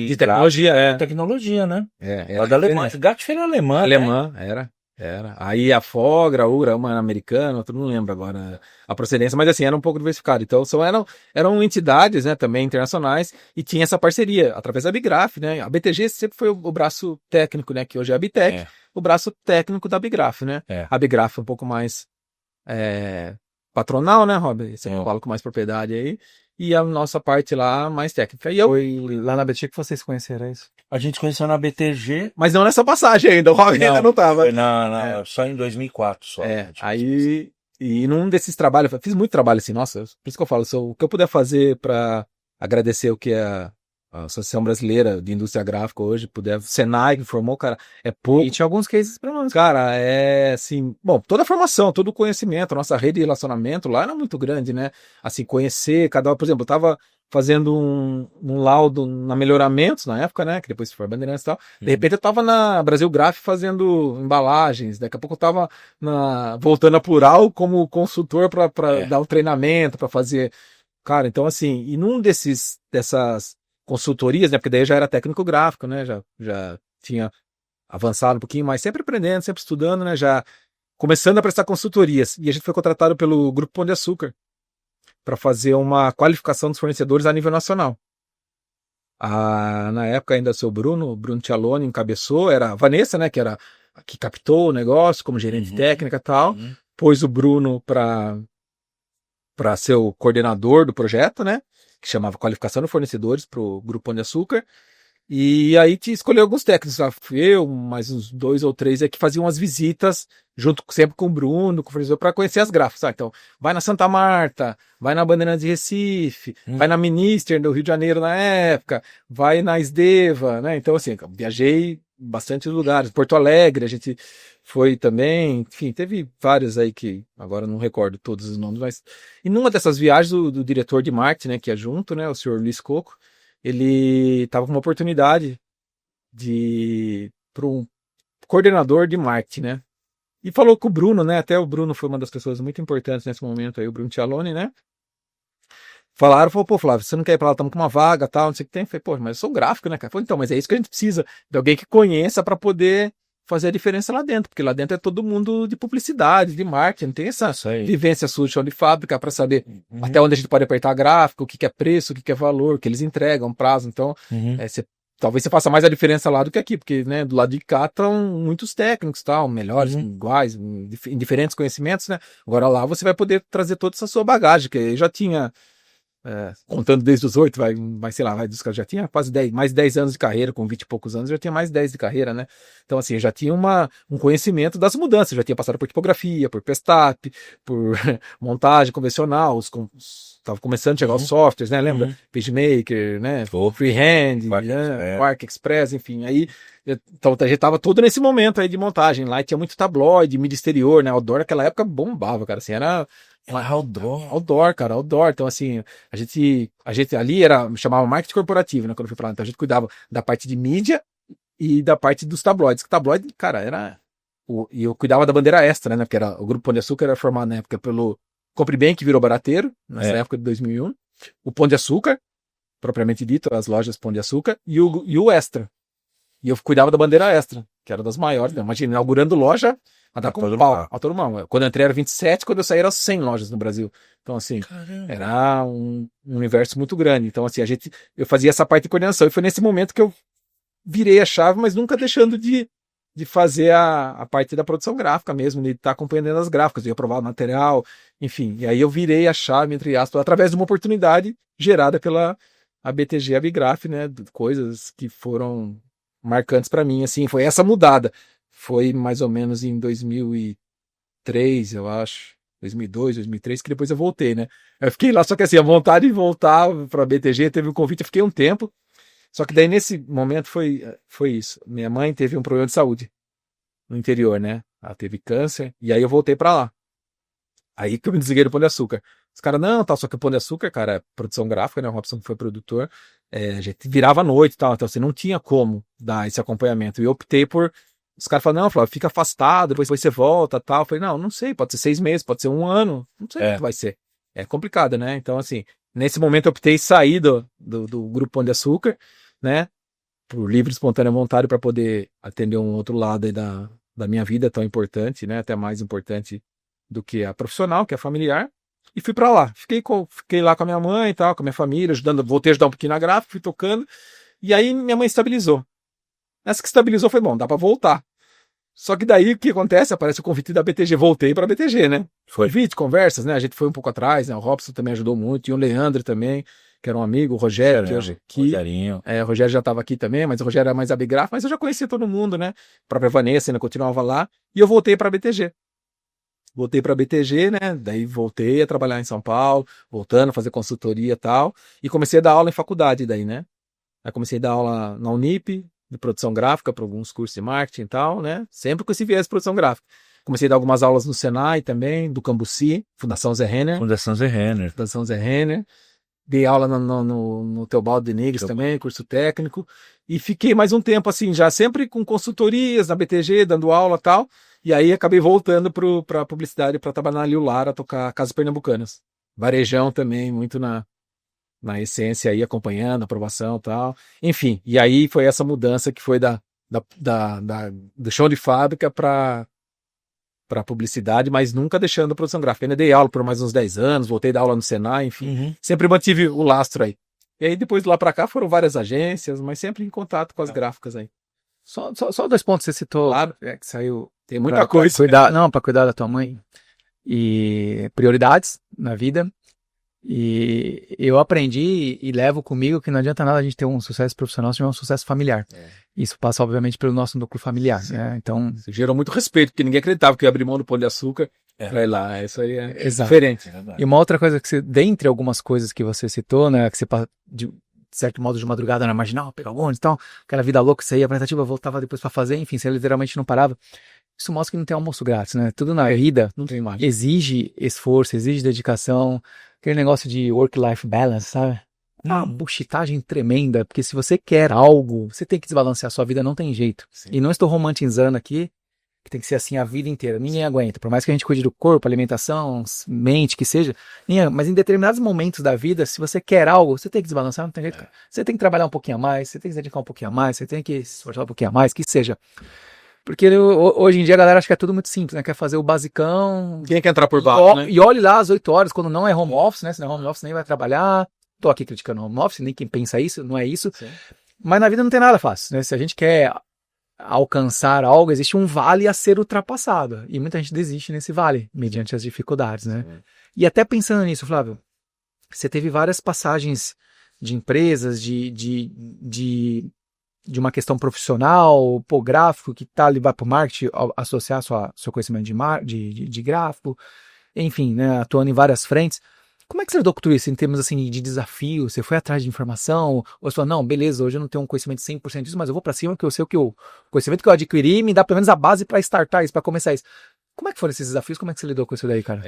De tecnologia, Tecnologia, né? Era da Alemanha. GATF era alemã, era. Aí a Fogra, a Ugra, uma americana, outra não lembro agora a procedência, mas assim, era um pouco diversificado. Então eram entidades, né, também internacionais, e tinha essa parceria através da Bigraf, né? A BTG sempre foi o braço técnico, né, que hoje é a Bitec, o braço técnico da Bigraf, né? A Bigraf um pouco mais patronal, né, Rob? Você fala com mais propriedade aí. E a nossa parte lá mais técnica. Foi lá na BTG que vocês conheceram, é isso? A gente conheceu na BTG. Mas não nessa passagem ainda, o Rob ainda não tava. Só em 2004. Só. Aí, e num desses trabalhos, eu fiz muito trabalho assim, nossa, por isso que eu falo, o que eu puder fazer para agradecer o que a Associação Brasileira de Indústria Gráfica hoje puder, o Senai que formou, cara, é pouco. E tinha alguns cases para nós. Cara, assim, bom, toda a formação, todo o conhecimento, a nossa rede de relacionamento lá era muito grande, né? Assim, conhecer cada, por exemplo, eu tava fazendo um laudo na Melhoramentos na época, né? Que depois foi Bandeirantes e tal. De repente eu tava na Brasil Graph fazendo embalagens, daqui a pouco eu tava voltando a Plural como consultor para dar um treinamento, para fazer. Cara, então assim, e num dessas consultorias, né? Porque daí já era técnico gráfico, né? Já tinha avançado um pouquinho, mas sempre aprendendo, sempre estudando, né? Já começando a prestar consultorias. E a gente foi contratado pelo Grupo Pão de Açúcar para fazer uma qualificação dos fornecedores a nível nacional. Na época ainda o Bruno Tialoni encabeçou, era a Vanessa, né? Que captou o negócio como gerente técnica e tal. Pôs o Bruno para para ser o coordenador do projeto, né? Que chamava Qualificação de Fornecedores para o Grupo Pão de Açúcar. E aí te escolheu alguns técnicos, eu, mais uns 2 ou 3 que faziam umas visitas, sempre com o Bruno, com o professor, para conhecer as gráficas. Então, vai na Santa Marta, vai na Bandeirantes de Recife, vai na Minister do Rio de Janeiro na época, vai na Esdeva, né? Então, assim, viajei bastante lugares. Porto Alegre, a gente foi também, enfim, teve vários aí que agora não recordo todos os nomes, mas... E numa dessas viagens, do diretor de marketing, né, que é junto, né, o senhor Luiz Coco, ele estava com uma oportunidade para um coordenador de marketing, né? E falou com o Bruno, né? Até o Bruno foi uma das pessoas muito importantes nesse momento aí, o Bruno Tialoni, né? Falou, pô, Flávio, você não quer ir pra lá, estamos com uma vaga, tal, não sei o que tem. Eu falei, pô, mas eu sou gráfico, né, cara? Falei, então, mas é isso que a gente precisa, de alguém que conheça para poder fazer a diferença lá dentro, porque lá dentro é todo mundo de publicidade, de marketing, tem essa vivência sua de chão de fábrica para saber até onde a gente pode apertar gráfico, o que é preço, o que é valor, o que eles entregam, prazo. Então, talvez você faça mais a diferença lá do que aqui, porque, né, do lado de cá estão muitos técnicos, tal, melhores, iguais, em diferentes conhecimentos, né? Agora lá você vai poder trazer toda essa sua bagagem, que eu já tinha... contando desde os 8, sei lá, já tinha quase 10, mais 10 anos de carreira, com 20 e poucos anos, já tinha mais 10 de carreira, né? Então, assim, eu já tinha um conhecimento das mudanças, já tinha passado por tipografia, por Pestap, por montagem convencional, estava começando a chegar os softwares, né? Lembra? PageMaker, né? Freehand, Quark Express, enfim, aí então a gente tava todo nesse momento aí de montagem, lá tinha muito tabloide, mídia exterior, né? Outdoor naquela época bombava, cara, assim, era outdoor, cara, outdoor. Então, assim, a gente ali chamava marketing corporativo, né, quando eu fui pra lá. Então, a gente cuidava da parte de mídia e da parte dos tabloides. Que tabloide, cara, e eu cuidava da bandeira extra, né, porque o Grupo Pão de Açúcar era formado na época pelo Compre Bem, que virou Barateiro, nessa época de 2001. O Pão de Açúcar, propriamente dito, as lojas Pão de Açúcar, e o Extra. E eu cuidava da bandeira extra, que era das maiores, né? Imagina, inaugurando loja, a dar com pau, a todo mal. Quando eu entrei era 27, quando eu saí eram 100 lojas no Brasil. Então, assim, caramba, era um universo muito grande. Então, assim, eu fazia essa parte de coordenação. E foi nesse momento que eu virei a chave, mas nunca deixando de fazer a parte da produção gráfica mesmo, de estar acompanhando as gráficas, de aprovar o material, enfim. E aí eu virei a chave, entre aspas, através de uma oportunidade gerada pela a BTG Abigraf, né? Coisas que foram marcantes para mim, assim, foi essa mudada. Foi mais ou menos em 2003, eu acho, 2002, 2003, que depois eu voltei, né? Eu fiquei lá, só que assim, a vontade de voltar para a BTG, teve um convite, eu fiquei um tempo, só que daí nesse momento foi isso. Minha mãe teve um problema de saúde no interior, né? Ela teve câncer, e aí eu voltei para lá. Aí que eu me desliguei do Pão de Açúcar. Os caras, não, tal, só que o Pão de Açúcar, cara, é produção gráfica, né? O Robson foi produtor, a gente virava à noite e tal, então você não tinha como dar esse acompanhamento. E eu optei por. Os caras falaram, não, Flávio, fica afastado, depois você volta tal. Eu falei, não sei, pode ser 6 meses, pode ser 1 ano, não sei o que vai ser. É complicado, né? Então, assim, nesse momento eu optei sair do Grupo Pão de Açúcar, né? Por livre e espontânea vontade para poder atender um outro lado aí da minha vida tão importante, né? Até mais importante do que a profissional, que é a familiar. E fui pra lá, fiquei lá com a minha mãe e tal, com a minha família, voltei a ajudar um pouquinho na gráfica, fui tocando, e aí minha mãe estabilizou. Nessa que estabilizou foi bom, dá pra voltar. Só que daí o que acontece? Aparece o convite da BTG, voltei pra BTG, né? Convite, conversas, né? A gente foi um pouco atrás, né? O Robson também ajudou muito, e o Leandro também, que era um amigo, o Rogério, que hoje aqui. Rogerinho. O Rogério já estava aqui também, mas o Rogério era mais Abigraf, mas eu já conhecia todo mundo, né? A própria Vanessa ainda continuava lá, e eu voltei pra BTG. Voltei para a BTG, né? Daí voltei a trabalhar em São Paulo, voltando a fazer consultoria e tal, e comecei a dar aula em faculdade daí, né? Aí comecei a dar aula na Unip, de produção gráfica, para alguns cursos de marketing e tal, né? Sempre com esse viés de produção gráfica. Comecei a dar algumas aulas no Senai também, do Cambuci, Fundação Zé Renner. Fundação Zé Renner. Dei aula no Teobaldo de Negres também, curso técnico, e fiquei mais um tempo assim, já sempre com consultorias na BTG, dando aula e tal. E aí acabei voltando para publicidade, para trabalhar na Liu Lara, tocar Casas Pernambucanas. Varejão também, muito na essência aí, acompanhando, aprovação e tal. Enfim, e aí foi essa mudança que foi do chão de fábrica para publicidade, mas nunca deixando a produção gráfica. Ainda dei aula por mais uns 10 anos, voltei a dar aula no Senai, enfim. Sempre mantive o lastro aí. E aí depois de lá para cá foram várias agências, mas sempre em contato com as gráficas aí. Só 2 pontos que você citou. Claro, que saiu. Tem muita coisa. Para cuidar da tua mãe. E prioridades na vida. E eu aprendi e levo comigo que não adianta nada a gente ter um sucesso profissional se tiver um sucesso familiar. Isso passa, obviamente, pelo nosso núcleo familiar, né? Então, Isso gerou muito respeito, porque ninguém acreditava que eu ia abrir mão do Pão de Açúcar pra ir lá. Isso aí é exato. diferente. E uma outra coisa que você, dentre algumas coisas que você citou, né, que você de certo modo de madrugada na marginal, pegar o ônibus e tal, aquela vida louca, você ia pra Itatiba, voltava depois pra fazer, enfim, você literalmente não parava. Isso mostra que não tem almoço grátis, né? Tudo na vida Não tem mais. exige esforço, exige dedicação, aquele negócio de work-life balance, sabe? Uma buchitagem tremenda, porque se você quer algo, você tem que desbalancear a sua vida, não tem jeito. Sim. E não estou romantizando aqui, que tem que ser assim a vida inteira. Ninguém aguenta. Por mais que a gente cuide do corpo, alimentação, mente, que seja. Mas em determinados momentos da vida, se você quer algo, você tem que desbalancear, não tem jeito. Você tem que trabalhar um pouquinho a mais, você tem que se dedicar um pouquinho a mais, você tem que se esforçar um pouquinho a mais, que seja. Porque hoje em dia a galera acha que é tudo muito simples, né? Quer fazer o basicão. Quem quer entrar por baixo, né? E olhe lá às 8 horas, quando não é home office, né? Se não é home office, nem vai trabalhar. Tô aqui criticando home office, nem quem pensa isso, não é isso. Sim. Mas na vida não tem nada fácil, né? Se a gente quer alcançar algo, existe um vale a ser ultrapassado. E muita gente desiste nesse vale, mediante as dificuldades, né? Sim. E até pensando nisso, Flávio, você teve várias passagens de empresas, de uma questão profissional, pô, gráfico, que tá ali, vai pro marketing, associar seu conhecimento de gráfico, enfim, né? Atuando em várias frentes. Como é que você lidou com tudo isso em termos assim de desafio? Você foi atrás de informação? Ou você falou, não, beleza, hoje eu não tenho um conhecimento 100% disso, mas eu vou pra cima porque eu sei que o conhecimento que eu adquiri me dá pelo menos a base pra startar isso, pra começar isso. Como é que foram esses desafios? Como é que você lidou com isso daí, cara?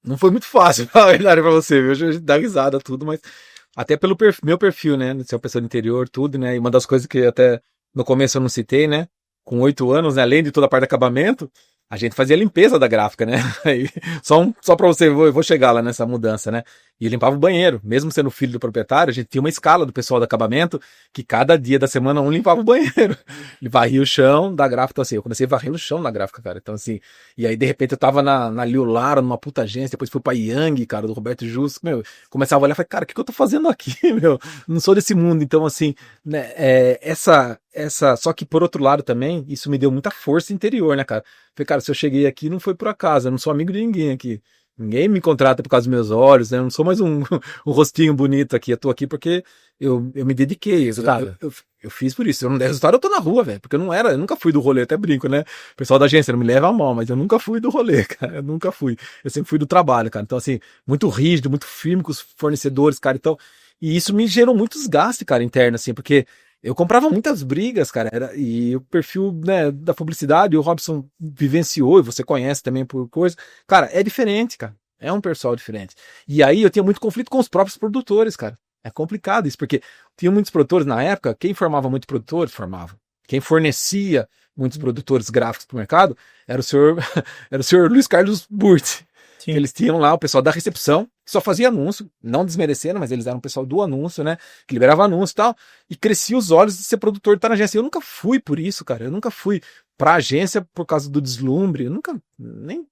Não foi muito fácil, na verdade, pra você, viu? Eu dá risada, tudo, mas até pelo meu perfil, né? Ser uma pessoa do interior, tudo, né? E uma das coisas que até no começo eu não citei, né? Com 8 anos, né? Além de toda a parte de acabamento, a gente fazia a limpeza da gráfica, né? Aí, só pra você, eu vou chegar lá nessa mudança, né? E limpava o banheiro. Mesmo sendo filho do proprietário, a gente tinha uma escala do pessoal do acabamento que cada dia da semana um limpava o banheiro. Ele varria o chão da gráfica. Então, assim, eu comecei a varrer o chão da gráfica, cara. Então, assim, e aí, de repente, eu tava na Liu Lara, numa puta agência, depois fui pra Yang, cara, do Roberto Justo. Meu, começava a olhar e falei, cara, o que eu tô fazendo aqui, meu? Não sou desse mundo. Então, assim, né, só que por outro lado também, isso me deu muita força interior, né, cara? Falei, cara, se eu cheguei aqui não foi por acaso, eu não sou amigo de ninguém aqui. Ninguém me contrata por causa dos meus olhos, né? Eu não sou mais um rostinho bonito aqui. Eu tô aqui porque eu me dediquei. Eu fiz por isso. Se eu não der resultado, eu tô na rua, velho. Porque eu nunca fui do rolê, até brinco, né? O pessoal da agência não me leva a mal, mas eu nunca fui do rolê, cara. Eu nunca fui. Eu sempre fui do trabalho, cara. Então, assim, muito rígido, muito firme com os fornecedores, cara. Então, e isso me gerou muito desgaste, cara, interno, assim, porque eu comprava muitas brigas, cara, e o perfil, né, da publicidade, o Robson vivenciou, e você conhece também por coisa, cara, é diferente, cara, é um pessoal diferente. E aí eu tinha muito conflito com os próprios produtores, cara, é complicado isso, porque tinha muitos produtores na época, quem formava muitos produtores, formava. Quem fornecia muitos produtores gráficos pro mercado era o senhor Luiz Carlos Burti. Eles tinham lá o pessoal da recepção, que só fazia anúncio, não desmerecendo, mas eles eram o pessoal do anúncio, né? Que liberava anúncio e tal, e crescia os olhos de ser produtor de estar na agência. Eu nunca fui por isso, cara. Eu nunca fui pra agência por causa do deslumbre. Eu nunca, nem,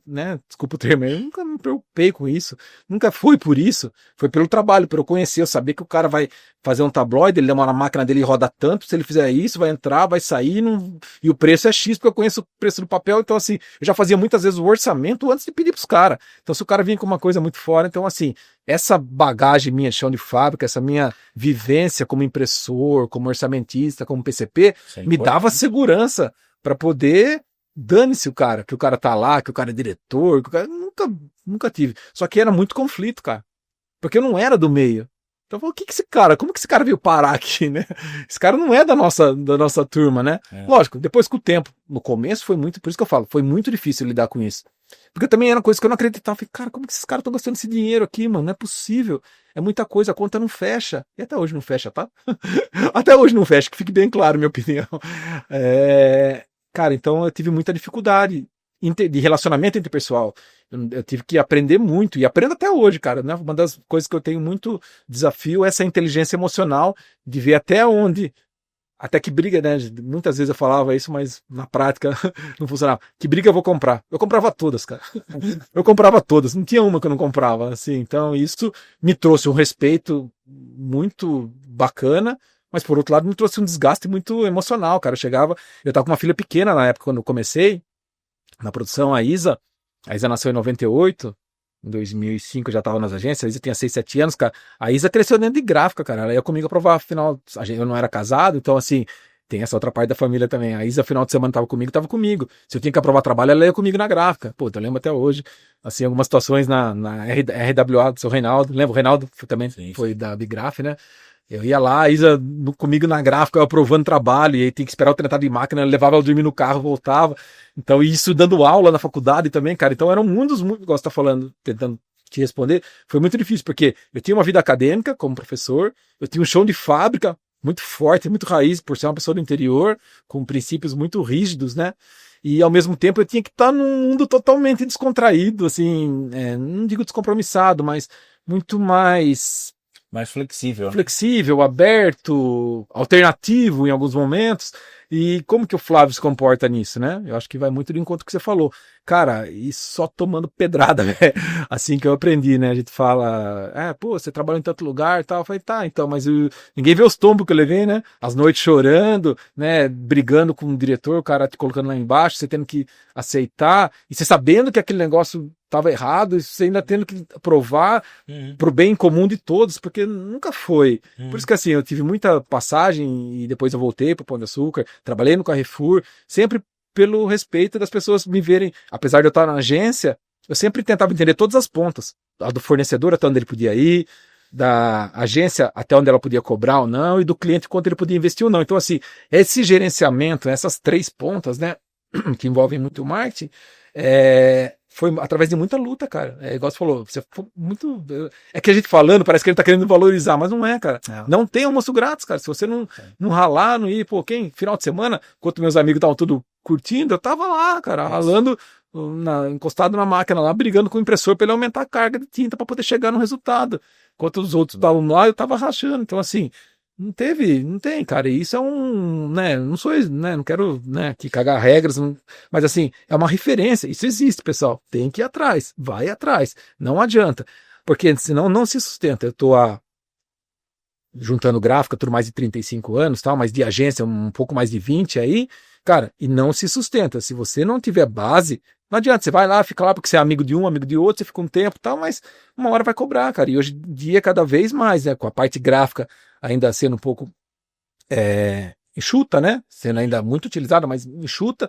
né? Desculpa o termo, eu nunca me preocupei com isso. Nunca fui por isso. Foi pelo trabalho, por eu conhecer, eu saber que o cara vai fazer um tabloide, ele demora a máquina dele e roda tanto, se ele fizer isso, vai entrar, vai sair, e o preço é X, porque eu conheço o preço do papel, então assim, eu já fazia muitas vezes o orçamento antes de pedir pros caras. Então se o cara vinha com uma coisa muito fora, então assim, essa bagagem minha, chão de fábrica, essa minha vivência como impressor, como orçamentista, como PCP, me dava segurança para poder. Dane-se o cara, que o cara tá lá, que o cara é diretor, que o cara. Nunca tive. Só que era muito conflito, cara. Porque eu não era do meio. Então eu falei, como que esse cara veio parar aqui, né? Esse cara não é da nossa turma, né? Lógico, depois com o tempo, no começo foi muito, por isso que eu falo, foi muito difícil lidar com isso. Porque também era coisa que eu não acreditava. Eu falei, cara, como que esses caras estão gastando esse dinheiro aqui, mano? Não é possível. É muita coisa, a conta não fecha. E até hoje não fecha, tá? Até hoje não fecha, que fique bem claro, minha opinião. Cara, então eu tive muita dificuldade de relacionamento interpessoal. Eu tive que aprender muito, e aprendo até hoje, cara, né? Uma das coisas que eu tenho muito desafio é essa inteligência emocional, de ver até que briga, né? Muitas vezes eu falava isso, mas na prática não funcionava. Que briga eu vou comprar? Eu comprava todas, cara. Eu comprava todas, não tinha uma que eu não comprava, assim. Então isso me trouxe um respeito muito bacana, mas por outro lado me trouxe um desgaste muito emocional, cara. Eu tava com uma filha pequena na época quando eu comecei na produção, a Isa nasceu em 98, Em 2005 eu já estava nas agências, a Isa tinha 6, 7 anos, cara. A Isa cresceu dentro de gráfica, cara. Ela ia comigo aprovar, afinal, eu não era casado, então assim, tem essa outra parte da família também. A Isa, final de semana, tava comigo. Se eu tinha que aprovar trabalho, ela ia comigo na gráfica. Pô, eu lembro até hoje, assim, algumas situações na RWA do seu Reinaldo. Lembra? O Reinaldo também foi da Bigraf, né? Eu ia lá, a Isa comigo na gráfica, eu aprovando trabalho, e aí tinha que esperar o treinado de máquina, eu levava ela dormir no carro, voltava. Então, isso dando aula na faculdade também, cara. Então, era um mundo dos mundos, igual você tá falando, tentando te responder. Foi muito difícil, porque eu tinha uma vida acadêmica como professor, eu tinha um chão de fábrica muito forte, muito raiz, por ser uma pessoa do interior, com princípios muito rígidos, né? E, ao mesmo tempo, eu tinha que estar num mundo totalmente descontraído, assim, não digo descompromissado, mas muito mais flexível, aberto, alternativo em alguns momentos. E como que o Flávio se comporta nisso, né? Eu acho que vai muito do encontro que você falou. Cara, e só tomando pedrada, velho. Assim que eu aprendi, né? A gente fala, pô, você trabalhou em tanto lugar e tal. Eu falei, tá, então, mas ninguém vê os tombos que eu levei, né? As noites chorando, né? Brigando com o diretor, o cara te colocando lá embaixo, você tendo que aceitar, e você sabendo que aquele negócio estava errado, e você ainda tendo que provar pro bem comum de todos, porque nunca foi. Por isso que assim, eu tive muita passagem e depois eu voltei pro Pão de Açúcar, trabalhei no Carrefour, sempre pelo respeito das pessoas me verem, apesar de eu estar na agência, eu sempre tentava entender todas as pontas, a do fornecedor até onde ele podia ir, da agência até onde ela podia cobrar ou não, e do cliente quanto ele podia investir ou não. Então assim, esse gerenciamento, essas 3 pontas, né, que envolvem muito o marketing, foi através de muita luta, cara. Igual você falou, você foi muito. É que a gente falando, parece que ele tá querendo valorizar, mas não é, cara. Não tem almoço grátis, cara. Se você não ralar, não ir, pô, final de semana, enquanto meus amigos estavam tudo curtindo, eu tava lá, cara, ralando, encostado na máquina lá, brigando com o impressor pra ele aumentar a carga de tinta pra poder chegar no resultado. Enquanto os outros estavam lá, eu tava rachando. Então, assim, não tem, cara. E isso é né, não sou, né, não quero, né, que cagar regras, mas assim, é uma referência. Isso existe, pessoal. Tem que ir atrás, vai atrás. Não adianta, porque senão não se sustenta. Eu tô juntando gráfica, tudo mais de 35 anos, tal, mas de agência um pouco mais de 20 aí, cara, e não se sustenta. Se você não tiver base, não adianta, você vai lá, fica lá porque você é amigo de um, amigo de outro, você fica um tempo e tal, mas uma hora vai cobrar, cara. E hoje em dia, cada vez mais, né, com a parte gráfica ainda sendo um pouco enxuta, né, sendo ainda muito utilizada, mas enxuta,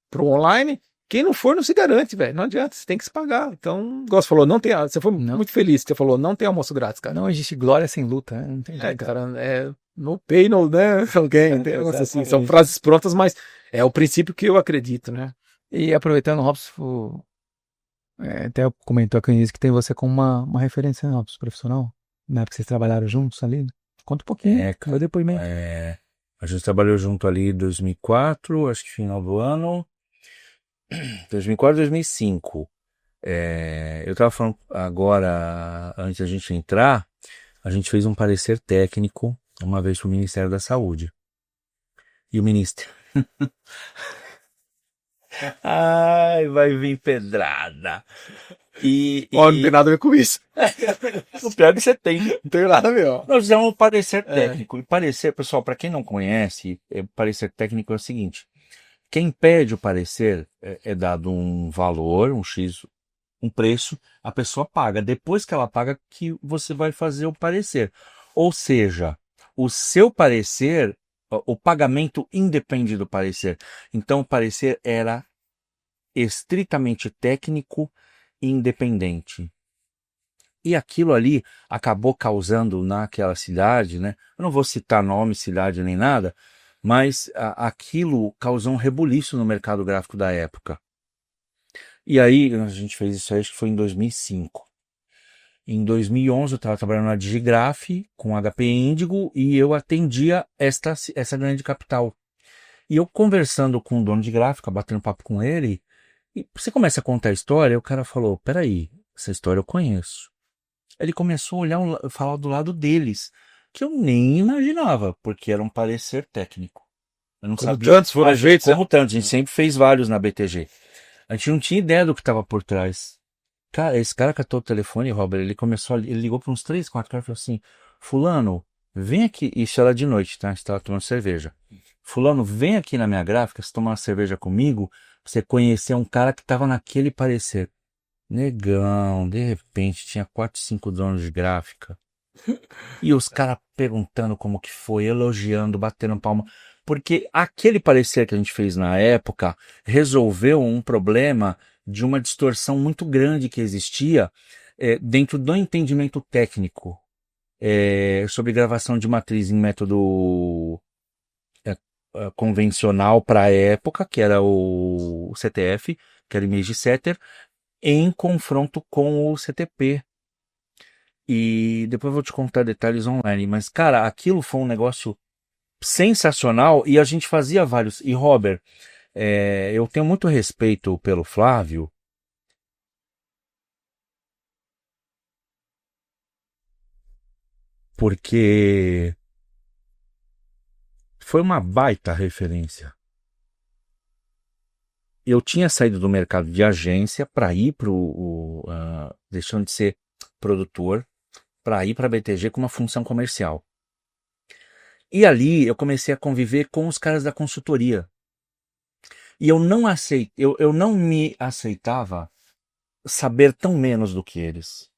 pro online, quem não for não se garante, velho, não adianta, você tem que se pagar. Então, igual você falou, você foi muito feliz que você falou, não tem almoço grátis, cara. Não existe glória sem luta, né? Não tem jeito. Cara, no pain, no, né, alguém, assim, são frases prontas, mas é o princípio que eu acredito, né. E aproveitando, Robson, até comentou aqui no início que tem você como uma referência, né, Robson, profissional, na época que vocês trabalharam juntos ali. Conta um pouquinho, meu depoimento. A gente trabalhou junto ali em 2004, acho que final do ano, 2004, 2005. Eu estava falando agora, antes da gente entrar, a gente fez um parecer técnico uma vez para o Ministério da Saúde. E o ministro... Ai, vai vir pedrada. Não tem nada a ver com isso. O pior é que você tem. Não tem nada a ver, ó. Nós fizemos um parecer técnico. E parecer, pessoal, para quem não conhece, parecer técnico é o seguinte. Quem pede o parecer é dado um valor, um X, um preço, a pessoa paga. Depois que ela paga, que você vai fazer o parecer. Ou seja, o seu parecer, o pagamento independe do parecer. Então, o parecer era estritamente técnico e independente. E aquilo ali acabou causando naquela cidade, né? Eu não vou citar nome, cidade nem nada, mas aquilo causou um rebuliço no mercado gráfico da época. E aí, a gente fez isso aí, acho que foi em 2005. Em 2011, eu estava trabalhando na Digigraph com HP Índigo e eu atendia essa grande capital. E eu conversando com o dono de gráfica, batendo papo com ele, e você começa a contar a história, e o cara falou, peraí, essa história eu conheço. Ele começou a olhar, falar do lado deles, que eu nem imaginava, porque era um parecer técnico. Eu não sabia. Tantos foram feitos. Como tantos, a gente sempre fez vários na BTG. A gente não tinha ideia do que estava por trás. Cara, esse cara catou o telefone, Robert, ele ligou para uns 3, 4 caras e falou assim, fulano, vem aqui, isso era de noite, tá? A gente estava tomando cerveja. Fulano, vem aqui na minha gráfica, você tomar uma cerveja comigo, pra você conhecer um cara que estava naquele parecer. Negão, de repente tinha 4, 5 donos de gráfica. E os caras perguntando como que foi, elogiando, batendo palma. Porque aquele parecer que a gente fez na época resolveu um problema de uma distorção muito grande que existia dentro do entendimento técnico sobre gravação de matriz em método convencional para a época, que era o CTF, que era o Image Setter, em confronto com o CTP. E depois eu vou te contar detalhes online, mas cara, aquilo foi um negócio sensacional e a gente fazia vários. E Robert, eu tenho muito respeito pelo Flávio, porque foi uma baita referência. Eu tinha saído do mercado de agência para ir deixando de ser produtor, para ir para a BTG com uma função comercial. E ali eu comecei a conviver com os caras da consultoria. E eu não me aceitava saber tão menos do que eles.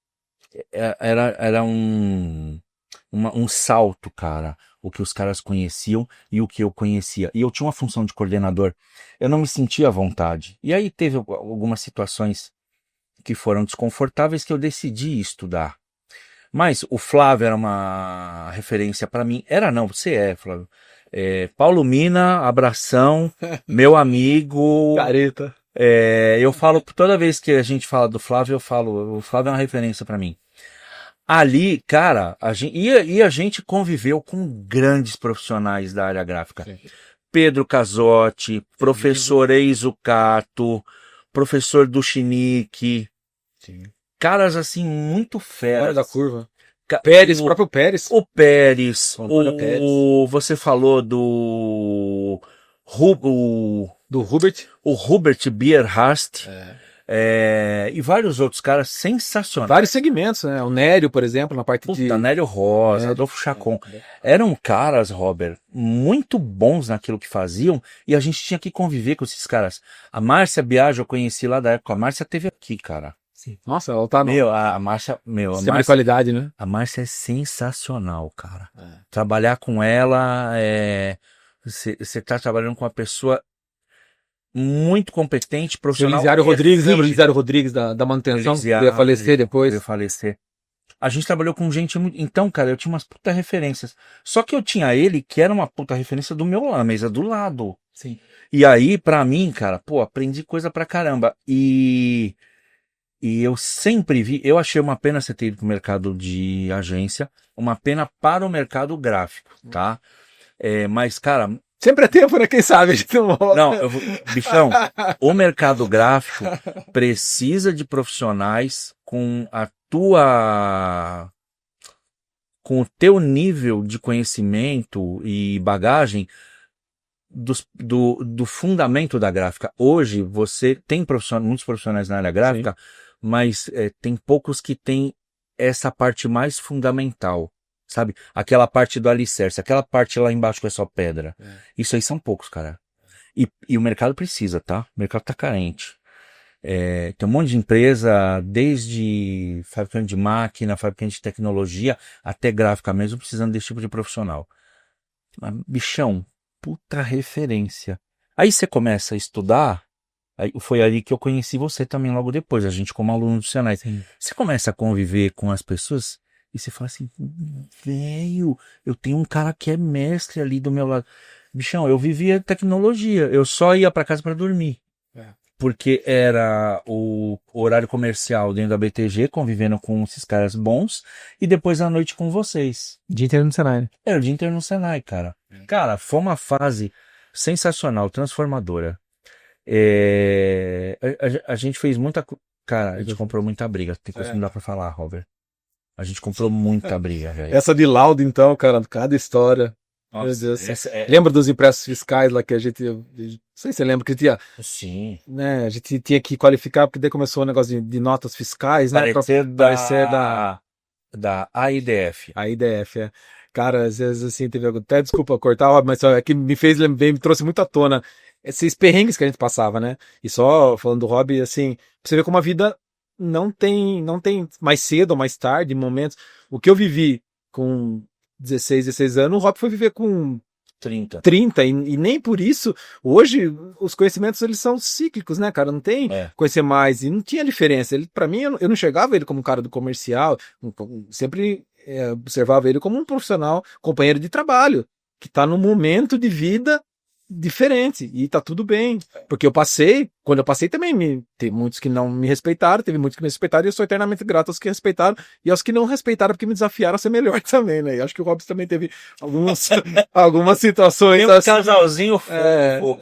Era um salto, cara, o que os caras conheciam e o que eu conhecia. E eu tinha uma função de coordenador. Eu não me sentia à vontade. E aí teve algumas situações que foram desconfortáveis que eu decidi estudar. Mas o Flávio era uma referência para mim. Era não, você Flávio. Paulo Mina, abração, meu amigo. Careta. Eu falo, toda vez que a gente fala do Flávio, eu falo, o Flávio é uma referência para mim. Ali, cara, a gente conviveu com grandes profissionais da área gráfica. Sim. Pedro Casotti, professor Eizucato, professor do Chinique. Sim. Caras assim, muito feras. Fora da curva. Pérez, o próprio Pérez. O Pérez. Você falou do Hubert. O Hubert Bierhast. E vários outros caras sensacionais. Vários segmentos, né? O Nério, por exemplo, na parte de... Nério Rosa, Adolfo Chacon. Eram caras, Robert, muito bons naquilo que faziam e a gente tinha que conviver com esses caras. A Márcia Biagio eu conheci lá da época. A Márcia teve aqui, cara. Sim. Nossa, ela tá... a Márcia... Sistema de qualidade, né? A Márcia é sensacional, cara. Trabalhar com ela Você tá trabalhando com uma pessoa muito competente, profissional. Lisiário Rodrigues, lembra o Lisiário Rodrigues da manutenção? Que ia falecer depois. Ia falecer. A gente trabalhou com gente muito... Então, cara, eu tinha umas puta referências. Só que eu tinha ele, que era uma puta referência do meu lado, a mesa do lado. Sim. E aí, pra mim, cara, aprendi coisa pra caramba. E eu sempre vi... Eu achei uma pena você ter ido pro mercado de agência, uma pena para o mercado gráfico, tá? Mas, cara... Sempre é tempo, né? Quem sabe a gente não volta. Não, bichão, o mercado gráfico precisa de profissionais com o teu nível de conhecimento e bagagem do fundamento da gráfica. Hoje você tem muitos profissionais na área gráfica, sim, mas tem poucos que têm essa parte mais fundamental. Sabe? Aquela parte do alicerce, aquela parte lá embaixo que é só pedra. Isso aí são poucos, cara. E o mercado precisa, tá? O mercado tá carente. Tem um monte de empresa, desde fabricante de máquina, fabricante de tecnologia, até gráfica mesmo, precisando desse tipo de profissional. Mas, bichão, puta referência. Aí você começa a estudar, foi ali que eu conheci você também logo depois, a gente como aluno do Senai. Sim. Você começa a conviver com as pessoas... E você fala assim, velho, eu tenho um cara que é mestre ali do meu lado. Bichão, eu vivia tecnologia, eu só ia pra casa pra dormir. Porque era o horário comercial dentro da BTG, convivendo com esses caras bons, e depois à noite com vocês. Dia inteiro no Senai, né? Era o dia inteiro no Senai, cara. Cara, foi uma fase sensacional, transformadora. A gente fez muita... Cara, a gente comprou muita briga, tem coisa que não dá pra falar, Robert. A gente comprou muita briga, velho. Essa de laudo, então, cara, cada história. Nossa, meu Deus. Lembra dos impressos fiscais lá que a gente... Não sei se você lembra que tinha... Sim. Né, a gente tinha que qualificar, porque daí começou o negócio de notas fiscais, né? Parecer da AIDF. AIDF, Cara, às vezes assim, teve algo... Até desculpa cortar, mas é que me trouxe muito à tona esses perrengues que a gente passava, né? E só falando do hobby, assim, pra você ver como a vida... não tem mais cedo ou mais tarde momentos. O que eu vivi com 16 anos, o Rob foi viver com 30 e nem por isso, hoje os conhecimentos eles são cíclicos, né, cara? Não tem conhecer mais e não tinha diferença. Ele, para mim, eu não enxergava ele como um cara do comercial, sempre observava ele como um profissional, companheiro de trabalho, que tá num momento de vida diferente e tá tudo bem, porque quando eu passei também tem muitos que não me respeitaram, teve muitos que me respeitaram e eu sou eternamente grato aos que respeitaram e aos que não respeitaram porque me desafiaram a ser melhor também, né? E acho que o Robson também teve algumas situações. Tem um casalzinho fofo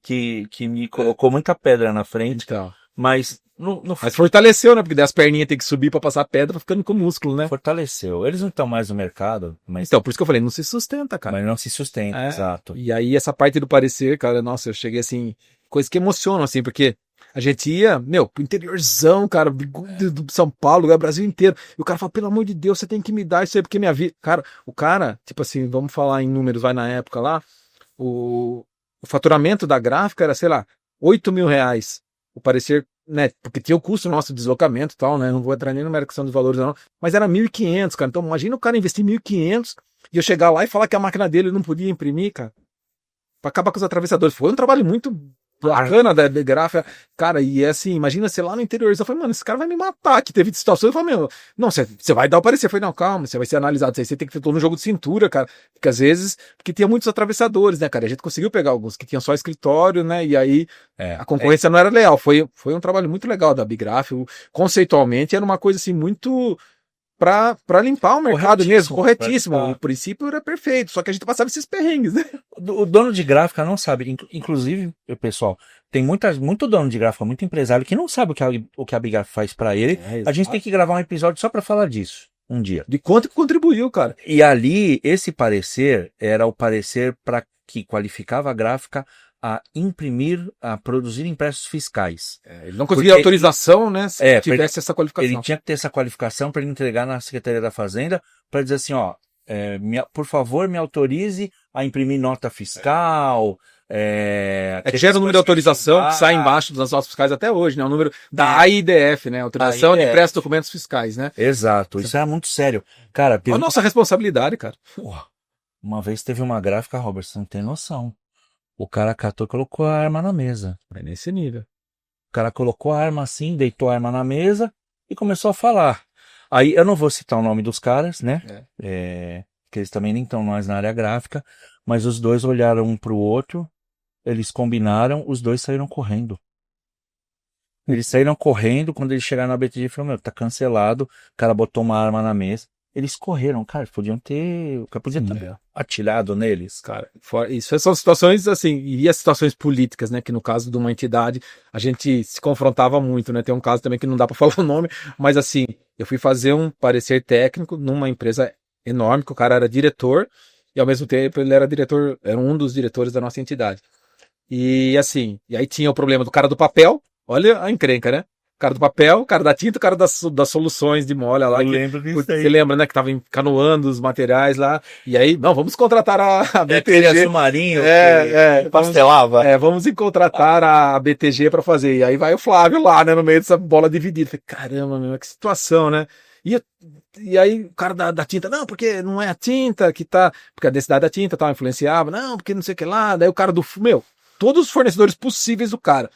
que me colocou muita pedra na frente, então, mas mas fortaleceu, né? Porque daí as perninhas tem que subir pra passar a pedra, ficando com músculo, né? fortaleceu. Eles não estão mais no mercado, mas Então, por isso que eu falei, não se sustenta, cara. não se sustenta, exato. E aí, essa parte do parecer, cara, nossa, eu cheguei assim, coisa que emociona, assim, porque a gente ia, pro interiorzão, cara, do São Paulo, Brasil inteiro. E o cara fala, pelo amor de Deus, você tem que me dar isso aí, porque minha vida. Cara, o cara, tipo assim, vamos falar em números, vai na época lá, o faturamento da gráfica era, sei lá, R$8.000. O parecer, né, porque tinha o custo nosso de deslocamento e tal, né, não vou entrar nem na questão dos valores não, mas era 1.500, cara, então imagina o cara investir 1.500 e eu chegar lá e falar que a máquina dele não podia imprimir, cara, pra acabar com os atravessadores. Foi um trabalho muito bacana da gráfica, cara, e é assim, imagina, sei lá no interior, eu falei, mano, esse cara vai me matar, que teve situações, eu falei, não, você vai dar o parecer, eu falei, não, calma, você vai ser analisado, você tem que ter todo um jogo de cintura, cara, porque às vezes, porque tinha muitos atravessadores, né, cara, a gente conseguiu pegar alguns que tinham só escritório, né, e aí a concorrência não era leal, foi um trabalho muito legal da Bigraf, conceitualmente era uma coisa assim, muito pra limpar o mercado mesmo, corretíssimo. O princípio era perfeito, só que a gente passava esses perrengues, né? O dono de gráfica não sabe, inclusive, pessoal, tem muito dono de gráfica, muito empresário que não sabe o que a Bigraf faz pra ele. A gente tem que gravar um episódio só pra falar disso, um dia. De quanto que contribuiu, cara. E ali, esse parecer era o parecer para que qualificava a gráfica a produzir impressos fiscais. Ele não conseguia autorização, né? Se tivesse essa qualificação. Ele tinha que ter essa qualificação para ele entregar na Secretaria da Fazenda para dizer assim, ó, por favor, me autorize a imprimir nota fiscal. Que gera o número de autorização que sai embaixo das notas fiscais até hoje, né? O número da AIDF, né? Autorização de impressos documentos fiscais, né? Exato, isso era muito sério. Cara, a nossa responsabilidade, cara. Uma vez teve uma gráfica, Robert, você não tem noção. O cara catou e colocou a arma na mesa. É nesse nível. O cara colocou a arma assim, deitou a arma na mesa e começou a falar. Aí eu não vou citar o nome dos caras, né? Que eles também nem estão mais na área gráfica, mas os dois olharam um pro outro, eles combinaram, os dois saíram correndo. Eles saíram correndo, quando eles chegaram na BTG, falaram, tá cancelado, o cara botou uma arma na mesa. Eles correram, cara, podia ter atirado neles, cara. Isso são situações, assim, e as situações políticas, né, que no caso de uma entidade, a gente se confrontava muito, né, tem um caso também que não dá pra falar o nome, mas assim, eu fui fazer um parecer técnico numa empresa enorme, que o cara era diretor, e ao mesmo tempo ele era um dos diretores da nossa entidade. E assim, e aí tinha o problema do cara do papel, olha a encrenca, né? Cara do papel, cara da tinta, cara das soluções de molha lá. Eu lembro disso aí. Você lembra, né? Que tava canoando os materiais lá. E aí, não, vamos contratar a BTG. Submarino que pastelava. Vamos contratar a BTG pra fazer. E aí vai o Flávio lá, né? No meio dessa bola dividida. Falei, caramba, meu, que situação, né? E aí o cara da tinta, não, porque não é a tinta que tá... Porque a densidade da tinta tal, influenciava. Não, porque não sei o que lá. Daí o cara todos os fornecedores possíveis do cara.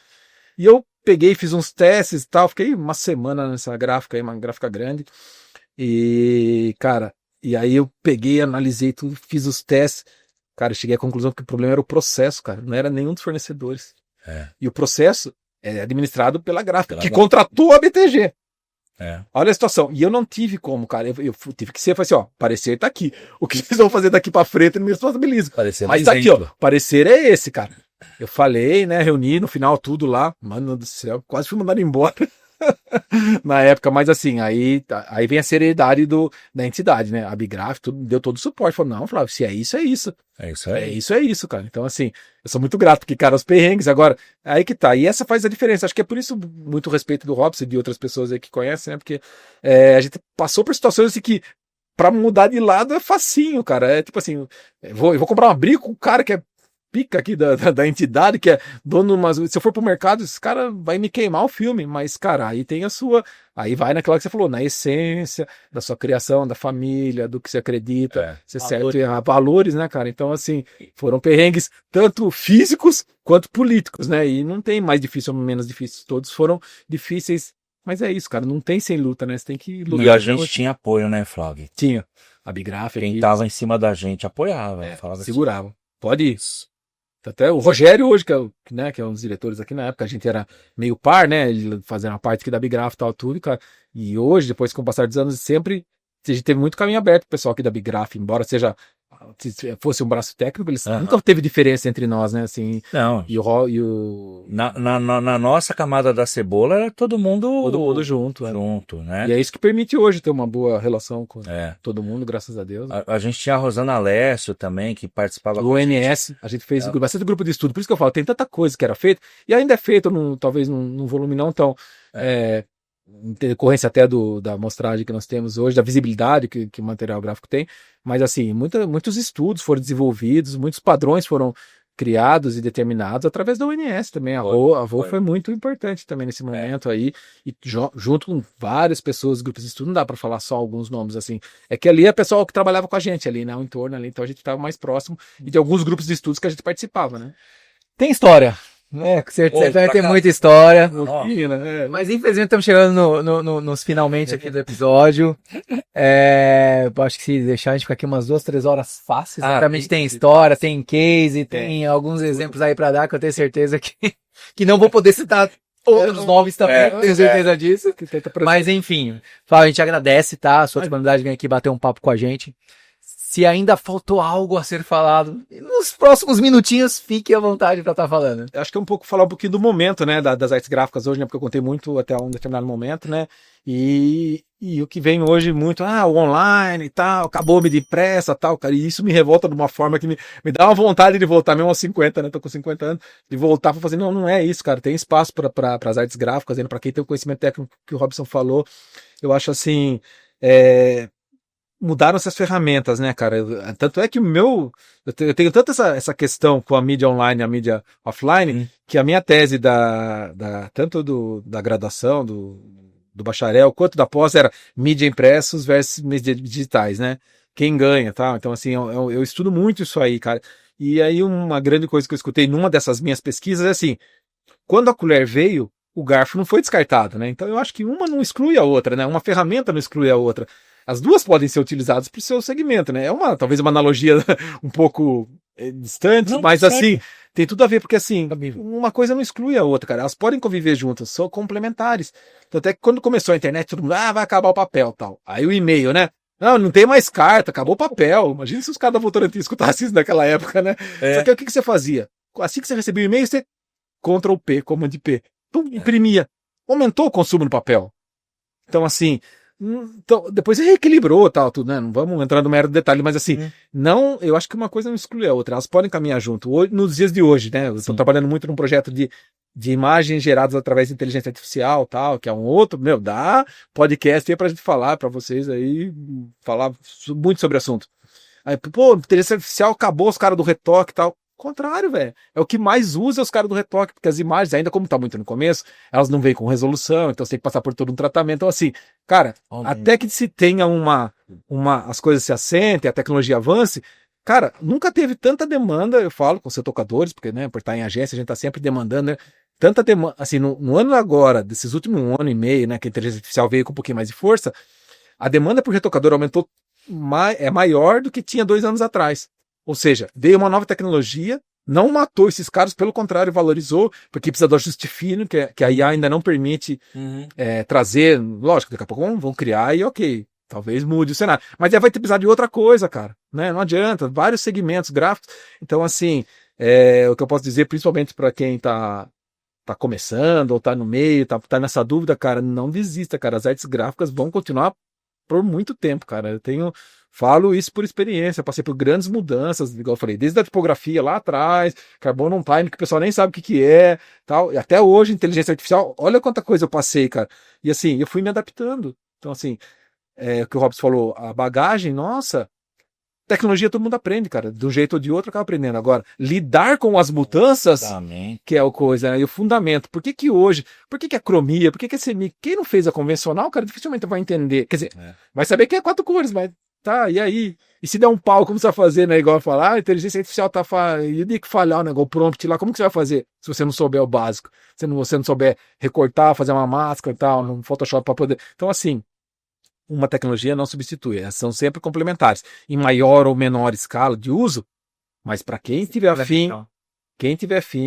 E eu peguei, fiz uns testes e tal, fiquei uma semana nessa gráfica aí, uma gráfica grande, e, cara, e aí eu peguei, analisei tudo, fiz os testes, cara, cheguei à conclusão que o problema era o processo, cara, não era nenhum dos fornecedores. E o processo é administrado pela gráfica, que contratou a BTG. Olha a situação. E eu não tive como, cara, eu tive que ser, falei assim, ó, parecer tá aqui, o que vocês vão fazer daqui pra frente, não me responsabilizo. Mas tá aqui, ó, parecer é esse, cara. Eu falei, né, reuni no final tudo lá, mano do céu, quase fui mandado embora na época, mas assim, aí vem a seriedade da entidade, né, a Bigraf deu todo o suporte, falou, não, Flávio, se é isso, é isso. É isso, cara. Então assim, eu sou muito grato, porque, cara, os perrengues, agora, aí que tá, e essa faz a diferença, acho que é por isso muito respeito do Robson e de outras pessoas aí que conhecem, né, porque a gente passou por situações assim que pra mudar de lado é facinho, cara, é tipo assim, eu vou comprar uma briga com um cara que é pica aqui da entidade, que é dono de umas... Se eu for pro mercado, esse cara vai me queimar o filme, mas, cara, aí tem a sua... Aí vai naquela que você falou, na essência da sua criação, da família, do que você acredita, você serve a valores, né, cara? Então, assim, foram perrengues tanto físicos quanto políticos, né? E não tem mais difícil ou menos difícil, todos foram difíceis, mas é isso, cara, não tem sem luta, né? Você tem que lutar. E a gente tinha apoio, né, Flávio? Tinha. A Bigraf, Quem tava em cima da gente apoiava, falava segurava. Pode ir. Até o Rogério hoje, que é um dos diretores aqui na época, a gente era meio par, né? Ele fazendo a parte aqui da Bigraf e tal, tudo, cara. E hoje, depois com o passar dos anos, sempre a gente teve muito caminho aberto pro pessoal aqui da Bigraf, embora se fosse um braço técnico, eles nunca teve diferença entre nós, né? Assim, não. Na nossa camada da cebola era todo mundo junto, né? E é isso que permite hoje ter uma boa relação com todo mundo, graças a Deus. A gente tinha a Rosana Alessio também, que participava do ONS, a gente fez bastante grupo de estudo, por isso que eu falo, tem tanta coisa que era feita, e ainda é feito, talvez num volume não tão... em decorrência até da amostragem que nós temos hoje, da visibilidade que o material gráfico tem, mas assim, muitos estudos foram desenvolvidos, muitos padrões foram criados e determinados através da ONS também. A AVO foi muito importante também nesse momento aí, e junto com várias pessoas, grupos de estudo, não dá para falar só alguns nomes assim, é que ali é o pessoal que trabalhava com a gente ali, né, o entorno ali, então a gente estava mais próximo, e de alguns grupos de estudos que a gente participava, né. Tem história. Com certeza vai ter muita história. Mas infelizmente estamos chegando nos finalmente aqui do episódio. Acho que se deixar a gente ficar aqui umas 2, 3 horas fáceis. Certamente tem história, tem case, tem alguns exemplos aí para dar, que eu tenho certeza que não vou poder citar outros nomes também, tenho certeza disso. Mas enfim, Flávio, a gente agradece, tá? A sua disponibilidade de vir aqui bater um papo com a gente. Se ainda faltou algo a ser falado, nos próximos minutinhos, fique à vontade para estar falando. Eu acho que é falar um pouquinho do momento, né, das artes gráficas hoje, né, porque eu contei muito até um determinado momento, né, e o que vem hoje muito, o online e tal, acabou-me depressa, tal, cara, e isso me revolta de uma forma que me dá uma vontade de voltar, mesmo aos 50, né, tô com 50 anos, de voltar para fazer, não é isso, cara, tem espaço para as artes gráficas, para quem tem o conhecimento técnico que o Robson falou, eu acho assim, mudaram essas ferramentas, né, cara? Tanto é que eu tenho tanto essa questão com a mídia online e a mídia offline, que a minha tese tanto da graduação, do bacharel, quanto da pós era mídia impressos versus mídia digitais, né? Quem ganha, tá? Então, assim, eu estudo muito isso aí, cara. E aí uma grande coisa que eu escutei numa dessas minhas pesquisas é assim, quando a colher veio, o garfo não foi descartado, né? Então eu acho que uma não exclui a outra, né? Uma ferramenta não exclui a outra. As duas podem ser utilizadas para o seu segmento, né? Talvez uma analogia um pouco distante, mas certo. Assim, tem tudo a ver, porque assim, uma coisa não exclui a outra, cara. Elas podem conviver juntas, são complementares. Então, até que quando começou a internet, todo mundo, vai acabar o papel, tal. Aí o e-mail, né? Não tem mais carta, acabou o papel. Imagina se os caras da Votorantim escutassem isso naquela época, né? Só que o que você fazia? Assim que você recebia o e-mail, você Ctrl P, Command P, imprimia. Aumentou o consumo do papel. Então, assim, depois reequilibrou tal, tudo, né? Não vamos entrar no mero detalhe, mas assim, eu acho que uma coisa não exclui a outra, elas podem caminhar junto. Nos dias de hoje, né? Eu estou trabalhando muito num projeto de imagens geradas através de inteligência artificial, tal, que é um outro, dá podcast aí pra gente falar, pra vocês aí, falar muito sobre o assunto. Aí, inteligência artificial acabou os caras do retoque e tal. Contrário, velho. É o que mais usa os caras do retoque, porque as imagens, ainda como tá muito no começo, elas não vêm com resolução, então você tem que passar por todo um tratamento. Então, assim, cara, até que se tenha as coisas se assentem, a tecnologia avance, cara, nunca teve tanta demanda, eu falo com os tocadores, porque, né, por estar em agência, a gente tá sempre demandando, né? Tanta demanda, assim, no ano agora, desses últimos 1 ano e meio, né, que a inteligência artificial veio com um pouquinho mais de força, a demanda por retocador aumentou, é maior do que tinha 2 anos atrás. Ou seja, veio uma nova tecnologia, não matou esses caras, pelo contrário, valorizou, porque precisa do ajuste fino, que a IA ainda não permite trazer. Lógico, daqui a pouco vão criar e ok, talvez mude o cenário. Mas já vai ter precisar de outra coisa, cara. Né? Não adianta, vários segmentos gráficos. Então, assim, o que eu posso dizer, principalmente para quem tá começando ou tá no meio, tá nessa dúvida, cara, não desista, cara. As artes gráficas vão continuar por muito tempo, cara. Falo isso por experiência, passei por grandes mudanças, igual eu falei, desde a tipografia lá atrás, Carbon on Time, que o pessoal nem sabe o que é, tal, e até hoje, inteligência artificial, olha quanta coisa eu passei, cara. E assim, eu fui me adaptando. Então, assim, o que o Robson falou, a bagagem, nossa, Tecnologia todo mundo aprende, cara. De um jeito ou de outro acaba aprendendo. Agora, lidar com as mudanças, Exatamente. que é o coisa, né? E o fundamento. Por que hoje, por que a cromia, por que a CMYK? Quem não fez a convencional, cara, dificilmente vai entender. Quer dizer, vai saber que é 4 cores, mas tá, e aí? E se der um pau, como você vai fazer, né? Igual falar, a inteligência artificial tá falhando, e de que falhar o negócio, o prompt lá, como que você vai fazer se você não souber o básico? Se você não souber recortar, fazer uma máscara e tal, no Photoshop para poder. Então, assim, uma tecnologia não substitui, elas são sempre complementares, em maior ou menor escala de uso, mas para quem tiver afim,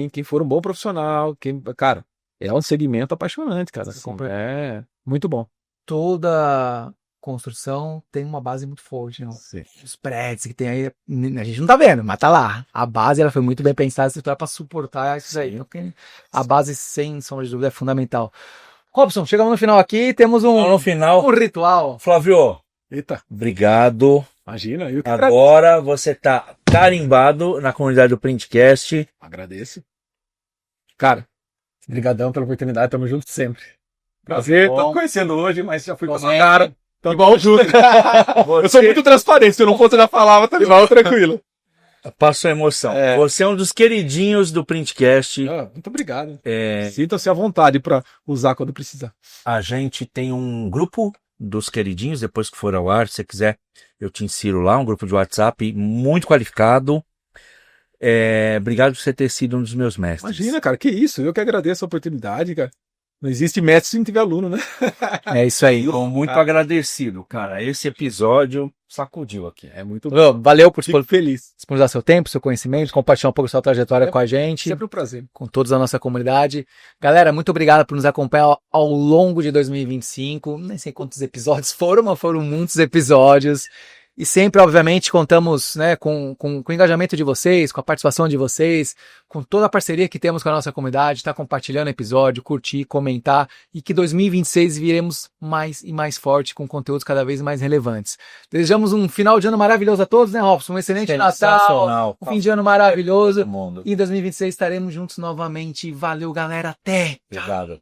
quem for um bom profissional, cara, é um segmento apaixonante, cara. Sim. É muito bom. Toda construção tem uma base muito forte, não? Sim. Os prédios que tem aí, a gente não tá vendo, mas tá lá. A base, ela foi muito bem pensada para suportar isso aí. Porque a base, sem sombra de dúvida, é fundamental. Robson, chegamos no final aqui, temos No final, um ritual. Flávio, Eita, obrigado. imagina, eu que Agora você tá carimbado na comunidade do Printcast. agradeço. Cara, brigadão pela oportunidade, tamo junto sempre. Prazer, Bom. tô te conhecendo hoje, mas já fui com a sua Bom, cara. Então, igual junto. Eu sou muito transparente, se eu não fosse, eu já falava, tá igual, tranquilo. Passou emoção. É. Você é um dos queridinhos do Printcast. Muito obrigado. É, Sinta-se à vontade para usar quando precisar. a gente tem um grupo dos queridinhos, depois que for ao ar, se você quiser, eu te insiro lá, um grupo de WhatsApp muito qualificado. Obrigado por você ter sido um dos meus mestres. Imagina, cara, que isso. Eu que agradeço a oportunidade, cara. Não existe mestre se não tiver aluno, né? É isso aí. Estou muito agradecido, cara. Esse episódio sacudiu aqui. É muito bom. Valeu por Fico feliz. disponibilizar seu tempo, seu conhecimento, compartilhar um pouco da sua trajetória com a gente. Sempre um prazer. Com todos a nossa comunidade. Galera, muito obrigado por nos acompanhar ao longo de 2025. Nem sei quantos episódios foram, mas foram muitos episódios. E sempre, obviamente, contamos, né, com o engajamento de vocês, com a participação de vocês, com toda a parceria que temos com a nossa comunidade, tá compartilhando episódio, curtir, comentar, e que 2026 viremos mais e mais forte, com conteúdos cada vez mais relevantes. Desejamos um final de ano maravilhoso a todos, né, Robson? Um excelente Natal, Sensacional. um fim de ano maravilhoso. Todo mundo. E em 2026 estaremos juntos novamente. Valeu, galera. Até! Obrigado.